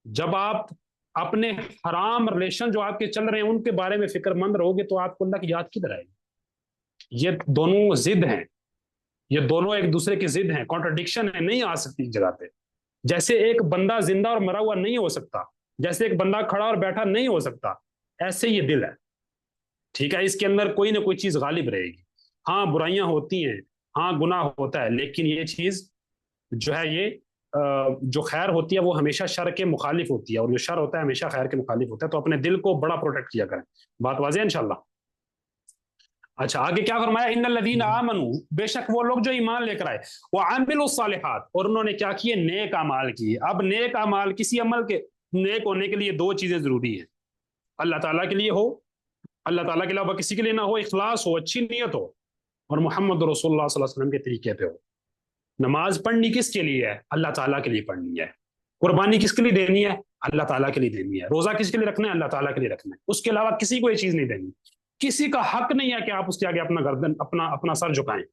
S1: جب آپ اپنے حرام ریلیشن جو آپ کے چل رہے ہیں ان کے بارے میں فکر مند رہو گے، تو آپ کو اللہ کی یاد کدھر آئے گی؟ یہ دونوں ضد ہیں، یہ دونوں ایک دوسرے کی ضد ہیں، کانٹرڈکشن ہے، نہیں آ سکتی ایک جگہ پہ. جیسے ایک بندہ زندہ اور مرا ہوا نہیں ہو سکتا، جیسے ایک بندہ کھڑا اور بیٹھا نہیں ہو سکتا، ایسے یہ دل ہے. ٹھیک ہے، اس کے اندر کوئی نہ کوئی چیز غالب رہے گی. ہاں برائیاں ہوتی ہیں، ہاں گناہ ہوتا ہے، لیکن یہ چیز جو ہے یہ جو خیر ہوتی ہے وہ ہمیشہ شر کے مخالف ہوتی ہے، اور جو شر ہوتا ہے ہمیشہ خیر کے مخالف ہوتا ہے. تو اپنے دل کو بڑا پروٹیکٹ کیا کریں. بات واضح ہے انشاءاللہ. اچھا آگے کیا فرمایا؟ ان الذین آمنوا، بے شک وہ لوگ جو ایمان لے کر آئے، وعملوا الصالحات، اور انہوں نے کیا کیے؟ نیک اعمال کیے. اب نیک اعمال، کسی عمل کے نیک ہونے کے لیے دو چیزیں ضروری ہیں: اللہ تعالیٰ کے لیے ہو، اللہ تعالیٰ کے علاوہ کسی کے لیے نہ ہو، اخلاص ہو، اچھی نیت ہو، اور محمد رسول اللہ صلی اللہ علیہ وسلم کے طریقے پہ ہو. نماز پڑھنی کس کے لیے ہے؟ اللہ تعالیٰ کے لیے پڑھنی ہے. قربانی کس کے لیے دینی ہے؟ اللہ تعالیٰ کے لیے دینی ہے. روزہ کس کے لیے رکھنا ہے؟ اللہ تعالیٰ کے لیے رکھنا ہے. اس کے علاوہ کسی کو یہ چیز نہیں دینی. کسی کا حق نہیں ہے کہ آپ اس کے آگے اپنا گردن اپنا سر جھکائیں.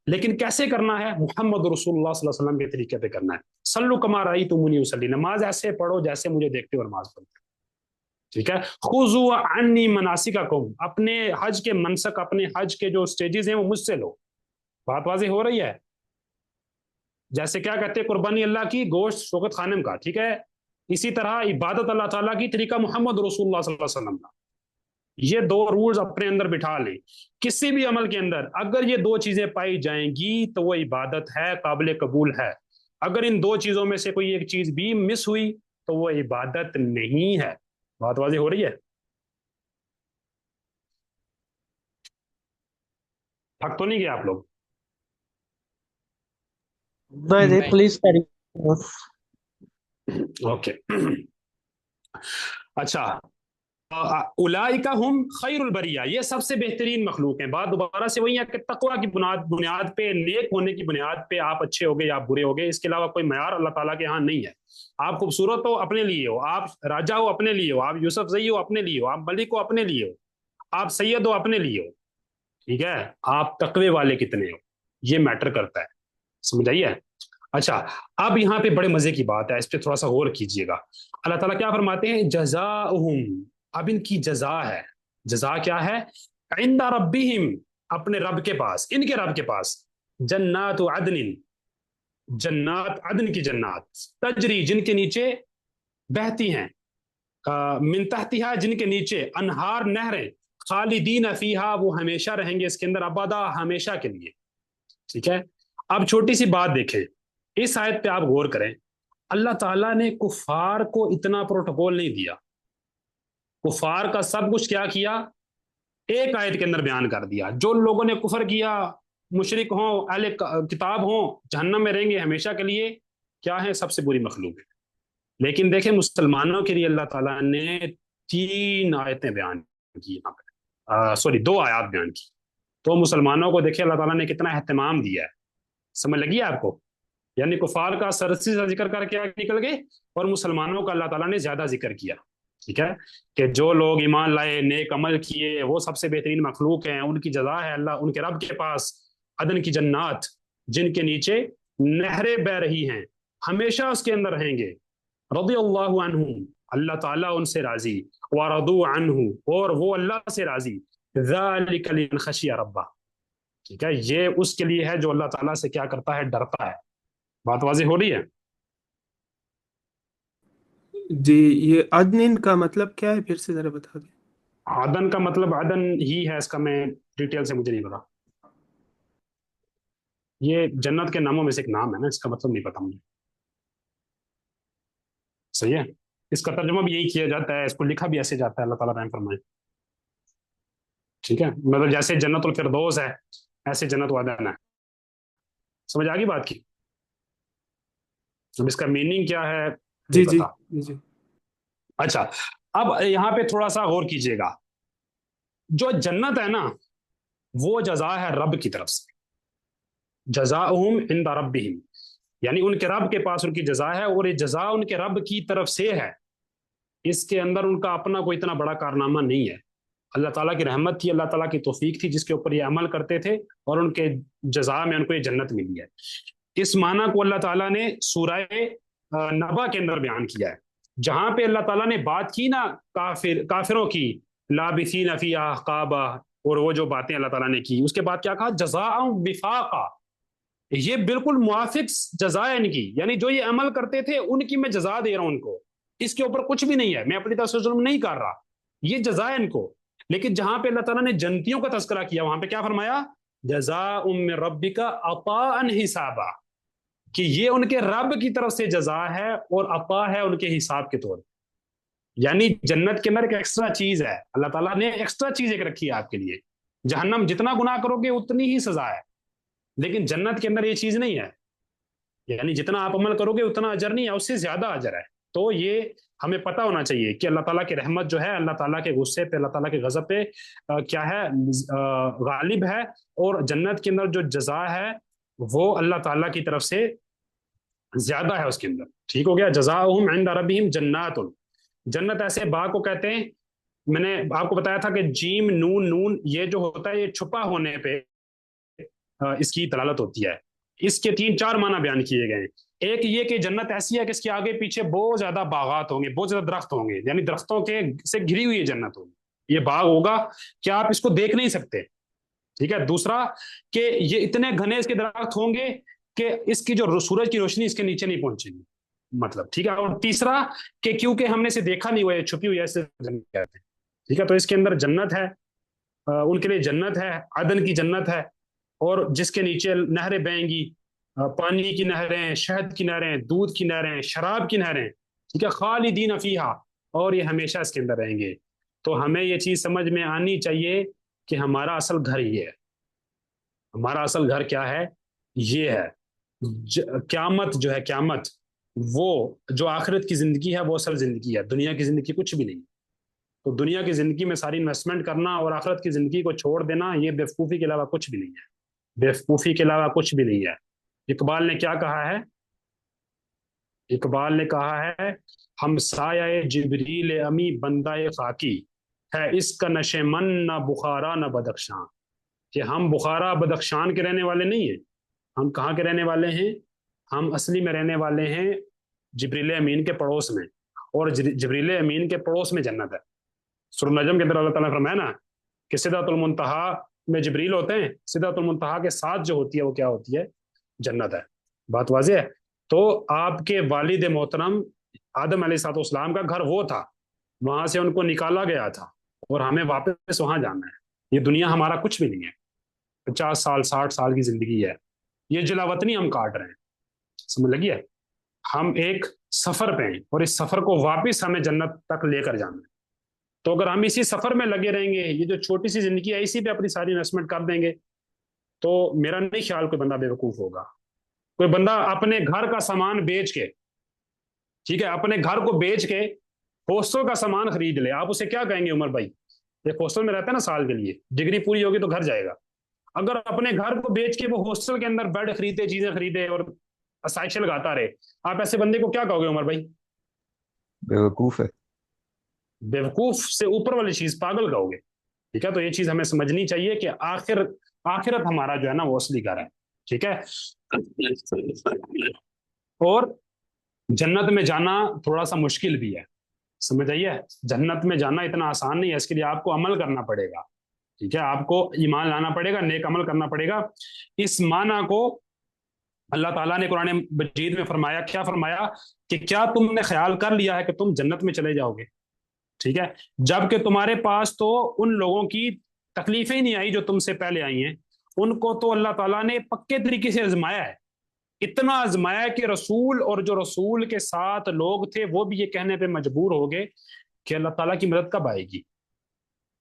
S1: لیکن کیسے کرنا ہے؟ محمد رسول اللہ صلی اللہ علیہ وسلم کے طریقے پہ کرنا ہے. صلو کما رأیتمونی اصلی، نماز ایسے پڑھو جیسے مجھے دیکھتے ہو نماز پڑھتے. ٹھیک ہے. خذوا عنی مناسککم، اپنے حج کے منسک، اپنے حج کے جو سٹیجز ہیں وہ مجھ سے لو. بات واضح ہو رہی ہے؟ جیسے کیا کہتے ہیں؟ قربانی اللہ کی، گوشت شوکت خانم کا. ٹھیک ہے. اسی طرح عبادت اللہ تعالیٰ کی، طریقہ محمد رسول اللہ صلی اللہ علیہ وسلم کا. یہ دو رولز اپنے اندر بٹھا لیں. کسی بھی عمل کے اندر اگر یہ دو چیزیں پائی جائیں گی تو وہ عبادت ہے، قابل قبول ہے. اگر ان دو چیزوں میں سے کوئی ایک چیز بھی مس ہوئی تو وہ عبادت نہیں ہے. بات واضح ہو رہی ہے؟ تھک تو نہیں گئے آپ لوگ؟
S7: No,
S2: نہیں.
S7: please carry on.
S1: اوکے. اچھا، اولئک ہم خیر البریہ، یہ سب سے بہترین مخلوق ہیں. بات دوبارہ سے وہی ہے کہ تقویٰ کی بنیاد پہ، نیک ہونے کی بنیاد پہ آپ اچھے ہوگے یا آپ برے ہوگے، اس کے علاوہ کوئی معیار اللہ تعالیٰ کے ہاں نہیں ہے. آپ خوبصورت ہو اپنے لیے ہو، آپ راجہ ہو اپنے لیے ہو، آپ یوسف زئی ہو اپنے لیے ہو، آپ ملک ہو اپنے لیے ہو، آپ سید ہو اپنے لیے ہو. ٹھیک ہے. آپ تقوی والے کتنے ہو یہ میٹر کرتا ہے. سمجھ آئیے؟ اچھا اب یہاں پہ بڑے مزے کی بات ہے، اس پہ تھوڑا سا غور کیجئے گا. اللہ تعالیٰ کیا فرماتے ہیں؟ جزاؤہم، اب ان کی جزا ہے. جزا کیا ہے؟ عند ربہم، اپنے رب کے پاس، ان کے رب کے پاس. جنات عدن، جنات عدن کی جنات، تجری جن کے نیچے بہتی ہیں، من تحتہا جن کے نیچے، انہار نہریں، خالدین فیہا وہ ہمیشہ رہیں گے اس کے اندر، ابدا ہمیشہ کے لیے. ٹھیک ہے. اب چھوٹی سی بات دیکھیں، اس آیت پہ آپ غور کریں. اللہ تعالیٰ نے کفار کو اتنا پروٹوکول نہیں دیا. کفار کا سب کچھ کیا ایک آیت کے اندر بیان کر دیا. جو لوگوں نے کفر کیا، مشرک ہوں، اہل کتاب ہوں، جہنم میں رہیں گے ہمیشہ کے لیے، کیا ہے؟ سب سے بری مخلوق ہے. لیکن دیکھیں مسلمانوں کے لیے اللہ تعالیٰ نے 3 آیتیں بیان کی، یہاں پہ 2 آیات بیان کی. تو مسلمانوں کو دیکھیں اللہ تعالیٰ نے کتنا اہتمام دیا ہے. سمجھ لگی ہے آپ کو؟ یعنی کفار کا سرسری سے ذکر کر کے نکل گئے، اور مسلمانوں کا اللہ تعالیٰ نے زیادہ ذکر کیا. ٹھیک ہے. کہ جو لوگ ایمان لائے، نیک عمل کیے، وہ سب سے بہترین مخلوق ہیں. ان کی جزا ہے اللہ ان کے رب کے پاس عدن کی جنات، جن کے نیچے نہریں بہ رہی ہیں، ہمیشہ اس کے اندر رہیں گے. رضی اللہ عنہم، اللہ تعالیٰ ان سے راضی، ورضوا عنہ، اور وہ اللہ سے راضی. ذالک لمن خشی ربہ. ٹھیک ہے. یہ اس کے لیے ہے جو اللہ تعالیٰ سے کیا کرتا ہے؟ ڈرتا ہے. بات واضح ہو رہی ہے؟
S3: جی، یہ عدن کا مطلب کیا ہے؟ پھر سے ذرا بتا دیں.
S1: عدن کا مطلب عدن ہی ہے، اس کا میں ڈیٹیل سے مجھے نہیں پتا. یہ جنت کے ناموں میں سے ایک نام ہے نا، اس کا مطلب نہیں پتا مجھے. صحیح ہے. اس کا ترجمہ بھی یہی کیا جاتا ہے، اس کو لکھا بھی ایسے جاتا ہے. اللہ تعالیٰ رحم فرمائے. ٹھیک ہے. مطلب جیسے جنت الفردوس ہے ایسے جنت وعدن ہے. سمجھ آ گئی بات کی؟ اب اس کا میننگ کیا ہے
S3: جی
S1: نہیں
S3: جی
S1: پتا.
S3: جی.
S1: اچھا اب یہاں پہ تھوڑا سا غور کیجئے گا. جو جنت ہے نا وہ جزا ہے رب کی طرف سے. جزاؤہم عند ربہم، یعنی ان کے رب کے پاس ان کی جزا ہے، اور یہ جزا ان کے رب کی طرف سے ہے. اس کے اندر ان کا اپنا کوئی اتنا بڑا کارنامہ نہیں ہے. اللہ تعالیٰ کی رحمت تھی، اللہ تعالیٰ کی توفیق تھی جس کے اوپر یہ عمل کرتے تھے، اور ان کے جزا میں ان کو یہ جنت ملی ہے. اس معنی کو اللہ تعالیٰ نے سورہ نبا کے اندر بیان کیا ہے، جہاں پہ اللہ تعالیٰ نے بات کی نا کافروں کی، لابثین فیہا احقابا، اور وہ جو باتیں اللہ تعالیٰ نے کی، اس کے بعد کیا کہا؟ جزاء وفاقا، یہ بالکل موافق جزا ہے ان کی، یعنی جو یہ عمل کرتے تھے ان کی میں جزا دے رہا ہوں ان کو، اس کے اوپر کچھ بھی نہیں ہے، میں اپنی طرف سے ظلم نہیں کر رہا، یہ جزا ہے ان کو۔ لیکن جہاں پہ اللہ تعالیٰ نے جنتیوں کا تذکرہ کیا وہاں پہ کیا فرمایا؟ جزاء من ربک عطاء حسابا، کہ یہ ان کے رب کی طرف سے جزا ہے اور عطا ہے ان کے حساب کے طور، یعنی جنت کے اندر ایک ایکسٹرا چیز ہے، اللہ تعالیٰ نے ایکسٹرا چیز ایک رکھی ہے آپ کے لیے۔ جہنم جتنا گناہ کرو گے اتنی ہی سزا ہے، لیکن جنت کے اندر یہ چیز نہیں ہے، یعنی جتنا آپ عمل کرو گے اتنا اجر نہیں ہے، اس سے زیادہ اجر ہے۔ تو یہ ہمیں پتہ ہونا چاہیے کہ اللہ تعالیٰ کی رحمت جو ہے اللہ تعالیٰ کے غصے پہ، اللہ تعالیٰ کے غضب پہ کیا ہے؟ غالب ہے، اور جنت کے اندر جو جزا ہے وہ اللہ تعالیٰ کی طرف سے زیادہ ہے اس کے اندر۔ ٹھیک ہو گیا؟ جزاؤہم عند ربہم جنات، جنت ایسے باغ کو کہتے ہیں، میں نے آپ کو بتایا تھا کہ جیم نون نون یہ جو ہوتا ہے یہ چھپا ہونے پہ اس کی دلالت ہوتی ہے۔ اس کے 3-4 معنی بیان کیے گئے ہیں۔ ایک یہ کہ جنت ایسی ہے کہ اس کے آگے پیچھے بہت زیادہ باغات ہوں گے، بہت زیادہ درخت ہوں گے، یعنی درختوں کے سے گھری ہوئی جنت ہوگی، یہ باغ ہوگا کہ آپ اس کو دیکھ نہیں سکتے۔ ٹھیک ہے؟ دوسرا کہ یہ اتنے گھنے اس کے درخت ہوں گے کہ اس کی جو سورج کی روشنی اس کے نیچے نہیں پہنچے گی، مطلب ٹھیک ہے۔ اور تیسرا کہ کیونکہ ہم نے اسے دیکھا نہیں ہوا، یہ چھپی ہوئی ہے، اسے جنت کہتے ہیں۔ ٹھیک ہے؟ تو اس کے اندر جنت ہے، ان کے لیے جنت ہے، عدن کی جنت ہے، اور جس کے نیچے نہریں بہیں گی، پانی کی نہریں، شہد کی نہریں، دودھ کی نہریں، شراب کی نہریں۔ ٹھیک ہے؟ خالدین فیہا، اور یہ ہمیشہ اس کے اندر رہیں گے۔ تو ہمیں یہ چیز سمجھ میں آنی چاہیے کہ ہمارا اصل گھر یہ ہے، ہمارا اصل گھر کیا ہے؟ یہ ہے قیامت جو ہے، قیامت وہ جو آخرت کی زندگی ہے وہ اصل زندگی ہے، دنیا کی زندگی کچھ بھی نہیں۔ تو دنیا کی زندگی میں ساری انویسٹمنٹ کرنا اور آخرت کی زندگی کو چھوڑ دینا یہ بیوقوفی کے علاوہ کچھ بھی نہیں ہے، بیوقوفی کے علاوہ کچھ بھی نہیں ہے۔ اقبال نے کیا کہا ہے؟ اقبال نے کہا ہے ہم سایہ جبریل امی بندہ خاکی ہے، اس کا نشے من نہ بخارا نہ بدخشاں، کہ ہم بخارا بدخشان کے رہنے والے نہیں ہیں، ہم کہاں کے رہنے والے ہیں؟ ہم اصلی میں رہنے والے ہیں جبریل امین کے پڑوس میں، اور جبریل امین کے پڑوس میں جنت ہے۔ سورہ نجم کے اندر اللہ تعالیٰ نے فرمایا نا کہ سدرۃ المنتہا میں جبریل ہوتے ہیں، سدرۃ المنتہا کے ساتھ جو ہوتی ہے وہ کیا ہوتی ہے؟ جنت ہے۔ بات واضح ہے؟ تو آپ کے والد محترم آدم علیہ السلام کا گھر وہ تھا، وہاں سے ان کو نکالا گیا تھا، اور ہمیں واپس وہاں جانا ہے۔ یہ دنیا ہمارا کچھ بھی نہیں ہے، 50 سال 60 سال کی زندگی ہے، یہ جلا وطنی ہم کاٹ رہے ہیں، سمجھ لگی ہے؟ ہم ایک سفر پہ ہیں، اور اس سفر کو واپس ہمیں جنت تک لے کر جانا ہے۔ تو اگر ہم اسی سفر میں لگے رہیں گے، یہ جو چھوٹی سی زندگی ہے اسی پہ اپنی ساری انویسٹمنٹ کر دیں گے، تو میرا نہیں خیال کوئی بندہ بیوقوف ہوگا۔ کوئی بندہ اپنے گھر کا سامان بیچ کے، ٹھیک ہے، اپنے گھر کو بیچ کے ہاسٹل کا سامان خرید لے، آپ اسے کیا کہیں گے؟ عمر بھائی ایک ہاسٹل میں رہتا ہے نا سال کے لیے، ڈگری پوری ہوگی تو گھر جائے گا، اگر اپنے گھر کو بیچ کے وہ ہاسٹل کے اندر بیڈ خریدے، چیزیں خریدے اور آسائشیں لگاتا رہے، آپ ایسے بندے کو کیا کہو گے عمر بھائی؟
S6: بیوقوف ہے۔
S1: بیوقوف سے اوپر والی چیز پاگل کہو گے۔ ٹھیک ہے؟ تو یہ چیز ہمیں سمجھنی چاہیے کہ آخرت ہمارا جو ہے نا وہ اصلی گھر ہے۔ ٹھیک ہے؟ اور جنت میں جانا تھوڑا سا مشکل بھی ہے، سمجھ آئیے؟ جنت میں جانا اتنا آسان نہیں ہے، اس کے لیے آپ کو عمل کرنا پڑے گا۔ ٹھیک ہے؟ آپ کو ایمان لانا پڑے گا، نیک عمل کرنا پڑے گا۔ اس معنی کو اللہ تعالیٰ نے قرآن مجید میں فرمایا، کیا فرمایا؟ کہ کیا تم نے خیال کر لیا ہے کہ تم جنت میں چلے جاؤ گے؟ ٹھیک ہے؟ جبکہ تمہارے پاس تو ان لوگوں کی تکلیفیں ہی نہیں آئی جو تم سے پہلے آئی ہیں، ان کو تو اللہ تعالیٰ نے پکے طریقے سے آزمایا ہے، اتنا آزمایا کہ رسول اور جو رسول کے ساتھ لوگ تھے وہ بھی یہ کہنے پہ مجبور ہو گئے کہ اللہ تعالیٰ کی مدد کب آئے گی۔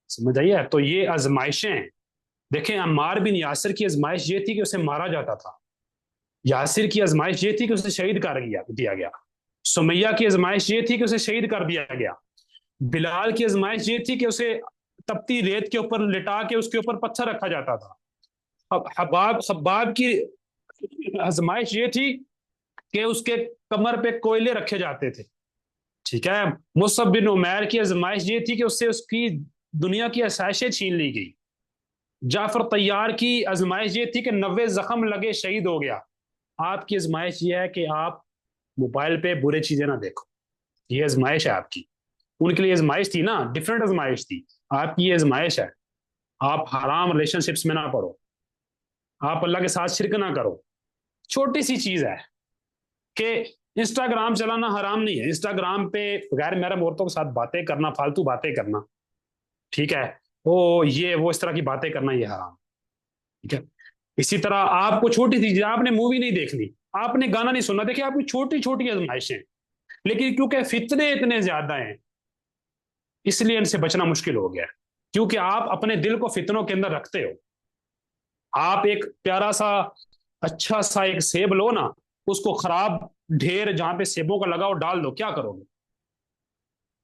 S1: سمجھ آئیے؟ تو یہ آزمائشیں ہیں۔ دیکھیں عمار بن یاسر کی آزمائش یہ تھی کہ اسے مارا جاتا تھا، یاسر کی آزمائش یہ تھی کہ اسے شہید کر دیا گیا، سمیہ کی آزمائش یہ تھی کہ اسے شہید کر دیا گیا، بلال کی آزمائش یہ تھی کہ اسے تپتی ریت کے اوپر لٹا کے اس کے اوپر پتھر رکھا جاتا تھا، خباب کی آزمائش یہ تھی کہ اس کے کمر پہ کوئلے رکھے جاتے تھے۔ ٹھیک ہے؟ مصعب بن عمیر کی آزمائش یہ تھی کہ اس سے اس کی دنیا کی آسائشیں چھین لی گئی۔ جعفر طیار کی آزمائش یہ تھی کہ 90 زخم لگے شہید ہو گیا۔ آپ کی آزمائش یہ ہے کہ آپ موبائل پہ برے چیزیں نہ دیکھو، یہ آزمائش ہے آپ کی۔ ان کے لیے آزمائش تھی نا، ڈفرینٹ آزمائش تھی، آپ کی یہ آزمائش ہے۔ آپ حرام ریلیشن شپس میں نہ پڑو, آپ اللہ کے ساتھ شرک نہ کرو. چھوٹی سی چیز ہے کہ انسٹاگرام چلانا حرام نہیں ہے, انسٹاگرام پہ غیر محرم عورتوں کے ساتھ باتیں کرنا, فالتو باتیں کرنا, ٹھیک ہے, وہ یہ وہ اس طرح کی باتیں کرنا یہ حرام, ٹھیک ہے. اسی طرح آپ کو چھوٹی سی چیز, آپ نے مووی نہیں دیکھنی, آپ نے گانا نہیں سننا, دیکھیں آپ کی چھوٹی چھوٹی آزمائشیں, لیکن کیونکہ فتنے اتنے زیادہ ہیں اس لیے ان سے بچنا مشکل ہو گیا, کیونکہ آپ اپنے دل کو فتنوں کے اندر رکھتے ہو. آپ ایک پیارا سا اچھا سا ایک سیب لو نا, اس کو خراب ڈھیر جہاں پہ سیبوں کا لگا وہ ڈال دو, کیا کرو گے؟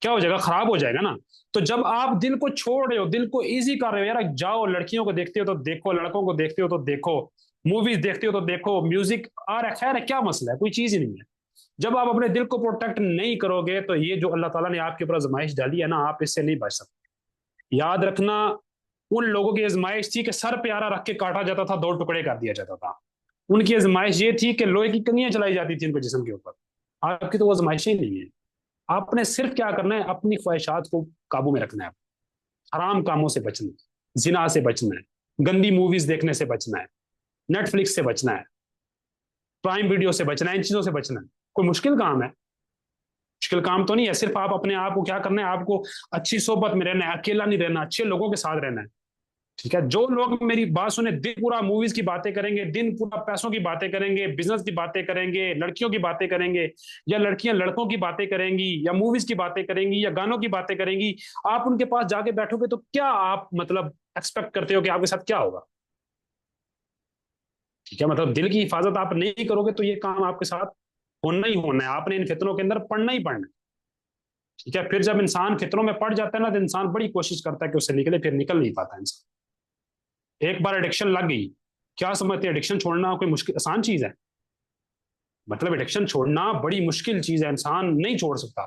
S1: کیا ہو جائے گا؟ خراب ہو جائے گا نا. تو جب آپ دل کو چھوڑ رہے ہو, دل کو ایزی کر رہے ہو, یار جاؤ لڑکیوں کو دیکھتے ہو تو دیکھو, لڑکوں کو دیکھتے ہو تو دیکھو, موویز دیکھتے ہو تو دیکھو, میوزک آ رہا ہے, خیر ہے, کیا مسئلہ ہے؟ کوئی چیز ہی نہیں ہے. جب آپ اپنے دل کو پروٹیکٹ نہیں کرو گے تو یہ جو اللہ تعالیٰ نے آپ کے اوپر آزمائش ڈالی ہے نا, آپ اس سے نہیں بچ سکتے. یاد رکھنا, ان لوگوں کی آزمائش تھی کہ سر پہ آرا رکھ کے کاٹا جاتا تھا, 2 ٹکڑے کر دیا جاتا تھا. ان کی آزمائش یہ تھی کہ لوہے کی کنگیاں چلائی جاتی تھیں ان کے جسم کے اوپر. آپ کی تو وہ آزمائش ہی نہیں ہے. آپ نے صرف کیا کرنا ہے, اپنی خواہشات کو قابو میں رکھنا ہے, حرام کاموں سے بچنا ہے, زنا سے بچنا ہے, گندی موویز دیکھنے سے بچنا ہے, نیٹ فلکس سے بچنا ہے, پرائم ویڈیو سے بچنا ہے, ان چیزوں سے بچنا ہے. کوئی مشکل کام ہے؟ مشکل کام تو نہیں ہے. صرف آپ اپنے آپ کو کیا کرنا ہے, آپ کو اچھی صحبت میں رہنا ہے, اکیلا نہیں رہنا, اچھے لوگوں کے ساتھ رہنا ہے, ٹھیک ہے. جو لوگ میری بات سنیں, دن پورا موویز کی باتیں کریں گے, دن پورا پیسوں کی باتیں کریں گے, بزنس کی باتیں کریں گے, لڑکیوں کی باتیں کریں گے, یا لڑکیاں لڑکوں کی باتیں کریں گی, یا موویز کی باتیں کریں گی, یا گانوں کی باتیں کریں گی, آپ ان کے پاس جا کے بیٹھو گے تو کیا آپ مطلب ایکسپیکٹ کرتے ہو کہ آپ کے ساتھ کیا ہوگا؟ ٹھیک ہے, مطلب دل کی حفاظت آپ نہیں کرو گے تو یہ کام آپ کے ساتھ ہونا ہی ہونا ہے. آپ نے ان فتنوں کے اندر پڑنا ہی پڑنا ہے, ٹھیک ہے. پھر جب انسان فطروں میں پڑ جاتا ہے نا, تو انسان بڑی کوشش کرتا ہے کہ اس سے نکلے, پھر نکل نہیں پاتا انسان. ایک بار ایڈکشن لگ گئی, کیا سمجھتے ہیں ایڈکشن چھوڑنا کوئی مشکل آسان چیز ہے؟ مطلب ایڈکشن چھوڑنا بڑی مشکل چیز ہے, انسان نہیں چھوڑ سکتا.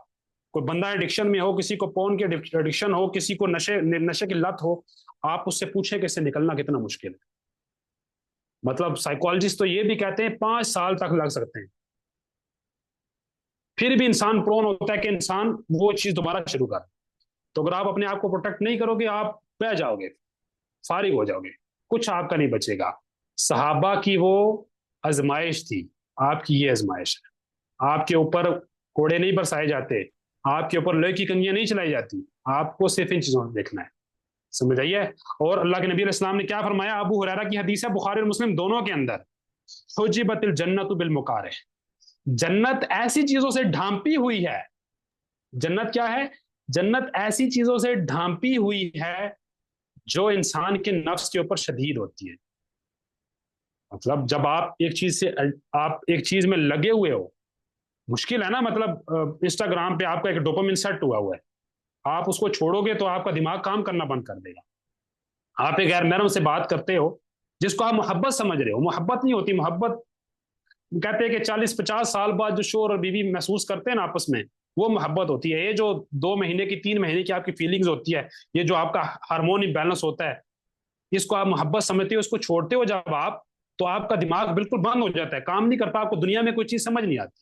S1: کوئی بندہ ایڈکشن میں ہو, کسی کو پون کی ایڈکشن ہو, کسی کو نشے کی لت ہو, آپ اس سے پوچھیں کہ اس سے نکلنا کتنا مشکل ہے. مطلب سائیکالوجسٹ تو یہ بھی کہتے ہیں 5 سال تک لگ سکتے ہیں, پھر بھی انسان پرون ہوتا ہے کہ انسان وہ چیز دوبارہ شروع کر. تو اگر آپ اپنے آپ کو پروٹیکٹ نہیں کرو گے, آپ بہ جاؤ گے, فارغ ہو جاؤ گے, کچھ آپ کا نہیں بچے گا. صحابہ کی وہ آزمائش تھی, آپ کی یہ آزمائش ہے. آپ کے اوپر کوڑے نہیں برسائے جاتے, آپ کے اوپر لوہے کی کنگیاں نہیں چلائی جاتی, آپ کو صرف ان چیزوں کو دیکھنا ہے, سمجھ آئیے. اور اللہ کے نبی علیہ السلام نے کیا فرمایا, ابو ہریرہ کی حدیث ہے بخاری اور مسلم دونوں کے اندر, حجبت الجنت بالمکارہ, جنت ایسی چیزوں سے ڈھانپی ہوئی ہے. جنت کیا ہے؟ جنت ایسی چیزوں سے ڈھانپی ہوئی ہے جو انسان کے نفس کے اوپر شدید ہوتی ہے. مطلب جب آپ ایک چیز میں لگے ہوئے ہو, مشکل ہے نا. مطلب انسٹاگرام پہ آپ کا ایک ڈوپامن سیٹ ہوا ہے, آپ اس کو چھوڑو گے تو آپ کا دماغ کام کرنا بند کر دے گا. آپ ایک غیر محرم سے بات کرتے ہو جس کو آپ محبت سمجھ رہے ہو, محبت نہیں ہوتی. محبت کہتے ہیں کہ 40-50 سال بعد جو شوہر اور بیوی محسوس کرتے ہیں نا آپس میں, وہ محبت ہوتی ہے. یہ جو 2 مہینے کی 3 مہینے کی آپ کی فیلنگز ہوتی ہے, یہ جو آپ کا ہارمون امبیلنس ہوتا ہے, اس کو آپ محبت سمجھتے ہو. اس کو چھوڑتے ہو جب آپ, تو آپ کا دماغ بالکل بند ہو جاتا ہے, کام نہیں کرتا, آپ کو دنیا میں کوئی چیز سمجھ نہیں آتی.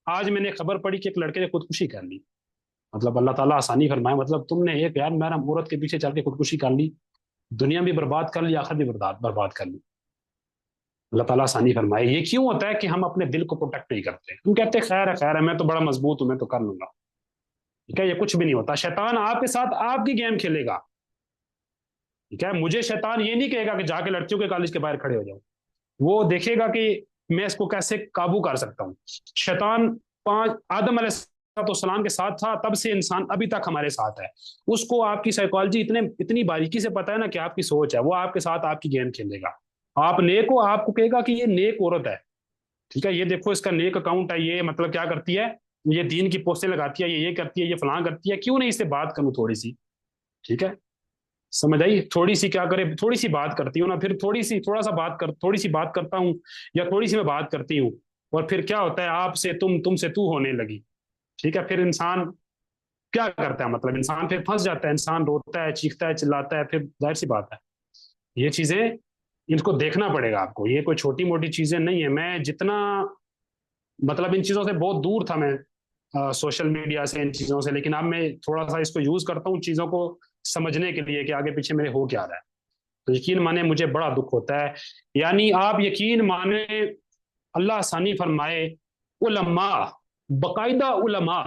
S1: آج میں نے خبر پڑھی کہ ایک لڑکے نے خودکشی کر لی. مطلب اللہ تعالیٰ آسانی فرمائے, مطلب تم نے ایک غیر محرم عورت کے پیچھے چل کے خودکشی کر لی, دنیا بھی برباد کر لی, آخرت بھی برباد کر لی. اللہ تعالیٰ آسانی فرمائے. یہ کیوں ہوتا ہے کہ ہم اپنے دل کو پروٹیکٹ نہیں کرتے. ہم کہتے ہیں خیر ہے, میں تو بڑا مضبوط ہوں, میں تو کر لوں گا. ٹھیک ہے, یہ کچھ بھی نہیں ہوتا. شیطان آپ کے ساتھ آپ کی گیم کھیلے گا. ٹھیک ہے, مجھے شیطان یہ نہیں کہے گا کہ جا کے لڑکیوں کے کالج کے باہر کھڑے ہو جاؤ. وہ دیکھے گا کہ میں اس کو کیسے قابو کر سکتا ہوں. شیطان آدم علیہ السلام کے ساتھ تھا, تب سے انسان ابھی تک ہمارے ساتھ ہے. اس کو آپ کی سائیکالوجی اتنی باریکی سے پتہ ہے نا کہ آپ کی سوچ ہے, وہ آپ کے ساتھ آپ کی گیم کھیلے گا. آپ نیک ہو, آپ کو کہے گا کہ یہ نیک عورت ہے. ٹھیک ہے, یہ دیکھو اس کا نیک اکاؤنٹ ہے, یہ مطلب کیا کرتی ہے, یہ دین کی پوسٹیں لگاتی ہے, یہ کرتی ہے, یہ فلاں کرتی ہے, کیوں نہیں اس سے بات کروں تھوڑی سی. ٹھیک ہے, سمجھ آئی. تھوڑی سی کیا کرے, تھوڑی سی بات کرتی ہوں نا, پھر تھوڑی سی بات کرتا ہوں, یا تھوڑی سی میں بات کرتی ہوں, اور پھر کیا ہوتا ہے, آپ سے تم سے تو ہونے لگی. ٹھیک ہے, پھر انسان کیا کرتا ہے, مطلب انسان پھر پھنس جاتا ہے, انسان روتا ہے, چیختا ہے, چلاتا ہے. پھر ظاہر سی بات ہے, یہ چیزیں ان کو دیکھنا پڑے گا آپ کو. یہ کوئی چھوٹی موٹی چیزیں نہیں ہیں. میں جتنا مطلب ان چیزوں سے بہت دور تھا, میں سوشل میڈیا سے, ان چیزوں سے, لیکن اب میں تھوڑا سا اس کو یوز کرتا ہوں چیزوں کو سمجھنے کے لیے کہ آگے پیچھے میرے ہو کیا رہا ہے. یقین مانے مجھے بڑا دکھ ہوتا ہے. یعنی آپ یقین مانے، اللہ آسانی فرمائے، علماء، باقاعدہ علماء.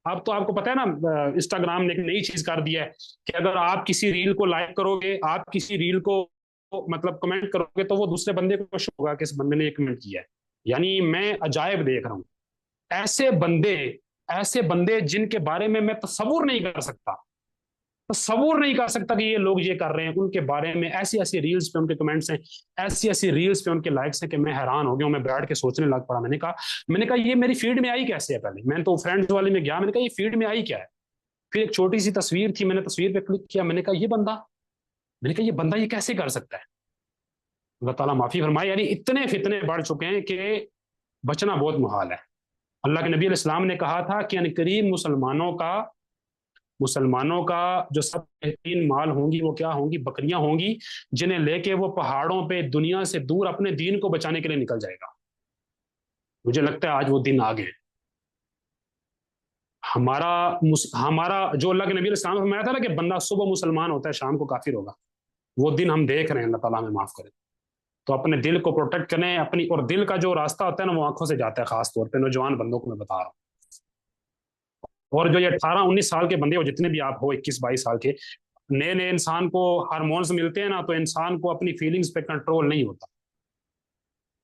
S1: اب تو آپ کو پتہ ہے نا، انسٹاگرام نے ایک نئی چیز کر دی ہے کہ اگر آپ کسی ریل کو لائک کرو گے، آپ کسی ریل کو مطلب کمنٹ کرو گے، تو وہ دوسرے بندے کو شو ہوگا کہ اس بندے نے یہ کمنٹ کیا ہے. یعنی میں عجائب دیکھ رہا ہوں. ایسے بندے جن کے بارے میں تصور نہیں کر سکتا، کہ یہ لوگ یہ کر رہے ہیں. ان کے بارے میں ایسی ایسی ریلز پہ ان کے کمنٹس ہیں، ایسی ایسی ریلز پہ ان کے لائکس ہیں کہ میں حیران ہو گیا ہوں. میں بیٹھ کے سوچنے لگ پڑا. میں نے کہا یہ میری فیڈ میں آئی کیسے ہے؟ پہلے میں نے تو فرینڈز والے میں گیا، میں نے کہا یہ فیڈ میں آئی کیا ہے؟ پھر ایک چھوٹی سی تصویر تھی، میں نے تصویر پہ کلک کیا، میں نے کہا یہ بندہ یہ کیسے کر سکتا ہے؟ اللہ تعالیٰ معافی فرمائے. یعنی اتنے فتنے بڑھ چکے ہیں کہ بچنا بہت محال ہے. اللہ کے نبی علیہ السلام نے کہا تھا کہ ان قریب مسلمانوں کا جو سب بہترین مال ہوں گی وہ کیا ہوں گی؟ بکریاں ہوں گی، جنہیں لے کے وہ پہاڑوں پہ دنیا سے دور اپنے دین کو بچانے کے لیے نکل جائے گا. مجھے لگتا ہے آج وہ دن آگے. ہمارا جو اللہ کے نبی علیہ السلام نے فرمایا تھا نا کہ بندہ صبح مسلمان ہوتا ہے شام کو کافر ہوگا، وہ دن ہم دیکھ رہے ہیں. اللہ تعالیٰ ہمیں معاف کرے. تو اپنے دل کو پروٹیکٹ کریں اور دل کا جو راستہ ہوتا ہے نا وہ آنکھوں سے جاتا ہے. خاص طور پہ نوجوان بندوں کو میں بتا رہا ہوں. اور جو یہ 18-19 سال کے بندے ہو، جتنے بھی آپ ہو، 21-22 سال کے نئے انسان کو ہارمونز ملتے ہیں نا، تو انسان کو اپنی فیلنگز پہ کنٹرول نہیں ہوتا.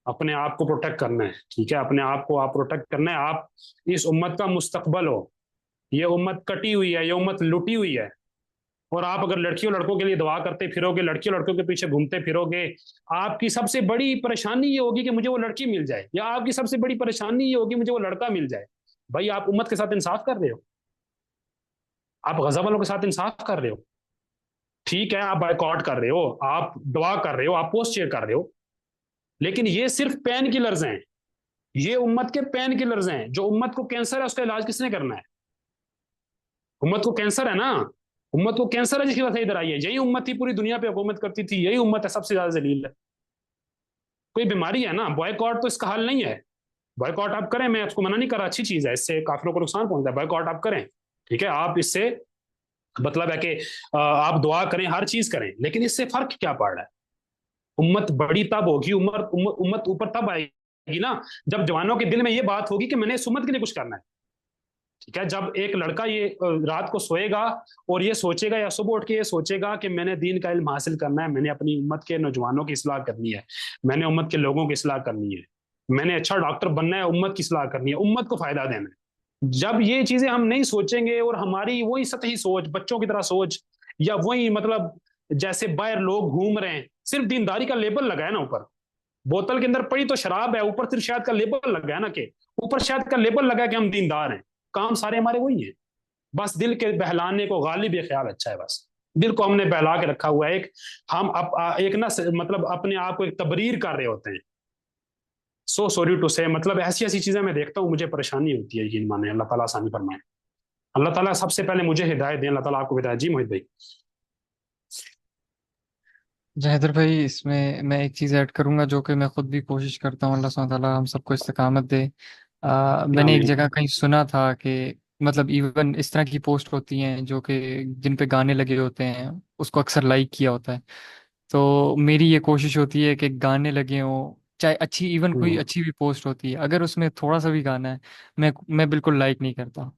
S1: اپنے آپ کو پروٹیکٹ کرنا ہے، ٹھیک ہے؟ اپنے آپ کو آپ پروٹیکٹ کرنا ہے. آپ اس امت کا مستقبل ہو. یہ امت کٹی ہوئی ہے، یہ امت لٹی ہوئی ہے. اور آپ اگر لڑکیوں لڑکوں کے لیے دعا کرتے پھرو گے، لڑکیوں لڑکوں کے پیچھے گھومتے پھرو گے، آپ کی سب سے بڑی پریشانی یہ ہوگی کہ مجھے وہ لڑکی مل جائے، یا آپ کی سب سے بڑی پریشانی یہ ہوگی مجھے وہ لڑکا مل جائے. بھائی آپ امت کے ساتھ انصاف کر رہے ہو، آپ غزہ والوں کے ساتھ انصاف کر رہے ہو. ٹھیک ہے آپ بائیکاٹ کر رہے ہو، آپ دعا کر رہے ہو، آپ پوسٹ شیئر کر رہے ہو، لیکن یہ صرف پین کلرز ہیں. یہ امت کے پین کلرز ہیں. جو امت کو کینسر ہے اس کا علاج کس نے کرنا ہے؟ امت کو کینسر ہے نا، امت کو کینسر ہے جس کی وجہ سے ادھر آئی ہے. یہی امت تھی پوری دنیا پہ حکومت کرتی تھی، یہی امت ہے سب سے زیادہ ذلیل ہے. کوئی بیماری ہے نا. بوائیکاٹ تو اس کا حل نہیں ہے. بوائیکاٹ آپ کریں، میں آپ کو منع نہیں کر رہا، اچھی چیز ہے، اس سے کافروں کو نقصان پہنچتا ہے. بوائیکاٹ آپ کریں، ٹھیک ہے، آپ اس سے مطلب ہے کہ آپ دعا کریں، ہر چیز کریں، لیکن اس سے فرق کیا پڑ رہا ہے؟ امت بڑی تب ہوگی، امت اوپر تب آئے گی نا جب جوانوں کے دل میں یہ بات ہوگی کہ میں نے اس امت کے لیے کچھ کرنا ہے. ٹھیک ہے، جب ایک لڑکا یہ رات کو سوئے گا اور یہ سوچے گا، یا صبح اٹھ کے یہ سوچے گا کہ میں نے دین کا علم حاصل کرنا ہے، میں نے اپنی امت کے نوجوانوں کی اصلاح کرنی ہے، میں نے امت کے لوگوں کی اصلاح کرنی ہے، میں نے اچھا ڈاکٹر بننا ہے، امت کی اصلاح کرنی ہے، امت کو فائدہ دینا ہے. جب یہ چیزیں ہم نہیں سوچیں گے اور ہماری وہی سطحی سوچ، بچوں کی طرح سوچ، یا وہی مطلب جیسے باہر لوگ گھوم رہے ہیں، صرف دینداری کا لیبل لگا ہے نا اوپر، بوتل کے اندر پڑی تو شراب ہے، اوپر صرف شاید کا لیبل لگا ہے نا، کہ اوپر شاید کا لیبل لگا ہے کہ ہم دیندار ہیں. کام سارے ہمارے وہی ہیں، بس دل کے بہلانے کو غالب یہ خیال اچھا ہے. بس دل کو ہم نے بہلا کے رکھا ہوا ہے. ہم ایک نا مطلب اپنے آپ کو ایک تبریر کر رہے ہوتے ہیں. سو سوری ٹو سے، مطلب ایسی چیزیں میں دیکھتا ہوں مجھے پریشانی ہوتی ہے. یقین مانے اللہ تعالیٰ آسانی فرمائے. اللہ تعالیٰ سب سے پہلے مجھے ہدایت دیں. اللہ تعالیٰ آپ کو ہدایت. جی موہد بھائی.
S2: حیدر بھائی، اس میں ایک چیز ایڈ کروں گا جو کہ میں خود بھی کوشش کرتا ہوں. اللہ سبحانہ تعالیٰ ہم سب کو استقامت دے. میں نے ایک
S1: آمین.
S2: جگہ کہیں سنا تھا کہ مطلب ایون اس طرح کی پوسٹ ہوتی ہیں جو کہ جن پہ گانے لگے ہوتے ہیں، اس کو اکثر لائک کیا ہوتا ہے. تو میری یہ کوشش ہوتی ہے کہ گانے لگے ہوں، چاہے اچھی، ایون کوئی اچھی بھی پوسٹ ہوتی ہے، اگر اس میں تھوڑا سا بھی گانا ہے میں بالکل لائک نہیں کرتا.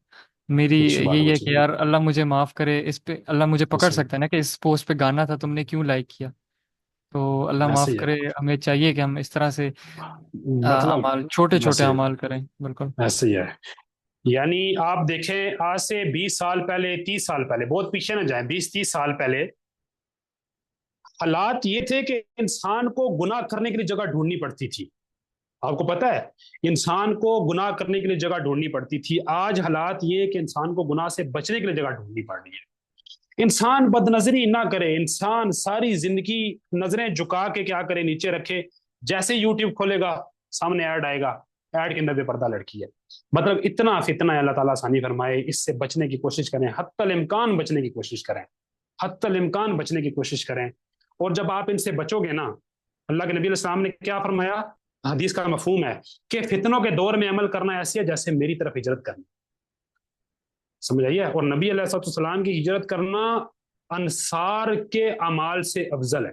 S2: میری
S1: اچھی بات
S2: یہی
S1: ہے،
S2: ہے
S1: اچھی
S2: کہ یار اللہ مجھے معاف کرے، اس پہ اللہ مجھے پکڑ
S1: ایسے
S2: سکتا ہے نا کہ اس پوسٹ پہ گانا تھا، تم نے کیوں لائک کیا. تو اللہ
S1: ایسے
S2: معاف
S1: ہی ہے.
S2: کرے. ہمیں چاہیے کہ ہم اس طرح سے
S1: مطلب
S2: اعمال، چھوٹے چھوٹے
S1: ایسے
S2: اعمال کریں. بالکل
S1: ایسے ہی ہے. یعنی آپ دیکھیں آج سے 20 سال پہلے، 30 سال پہلے، بہت پیچھے نہ جائیں، 20-30 سال پہلے حالات یہ تھے کہ انسان کو گناہ کرنے کے لیے جگہ ڈھونڈنی پڑتی تھی. آپ کو پتا ہے انسان کو گناہ کرنے کے لیے جگہ ڈھونڈنی پڑتی تھی. آج حالات یہ کہ انسان کو گناہ سے بچنے کے لیے جگہ ڈھونڈنی پڑ رہی ہے. انسان بد نظری نہ کرے. انسان ساری زندگی نظریں جھکا کے کیا کرے، نیچے رکھے. جیسے یوٹیوب کھولے گا سامنے ایڈ آئے گا، ایڈ کے اندر بے پردہ لڑکی ہے. مطلب اتنا فتنہ ہے. اللہ تعالیٰ آسانی فرمائے. اس سے بچنے کی کوشش کریں، حتی الامکان بچنے کی کوشش کریں، حتی الامکان بچنے کی کوشش کریں. اور جب آپ ان سے بچو گے نا، اللہ کے نبی علیہ السلام نے کیا فرمایا، حدیث کا مفہوم ہے کہ فتنوں کے دور میں عمل کرنا ایسی ہے جیسے میری طرف ہجرت کرنا. سمجھ آئیے. اور نبی علیہ السلام کی ہجرت کرنا انصار کے اعمال سے افضل ہے.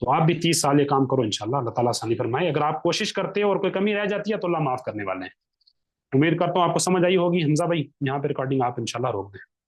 S1: تو آپ بھی 30 سال یہ کام کرو انشاءاللہ، اللہ تعالیٰ آسانی فرمائے۔ اگر آپ کوشش کرتے ہو اور کوئی کمی رہ جاتی ہے تو اللہ معاف کرنے والے ہیں۔ امید کرتا ہوں آپ کو سمجھ آئی ہوگی حمزہ بھائی، یہاں پہ ریکارڈنگ آپ انشاءاللہ روک دیں۔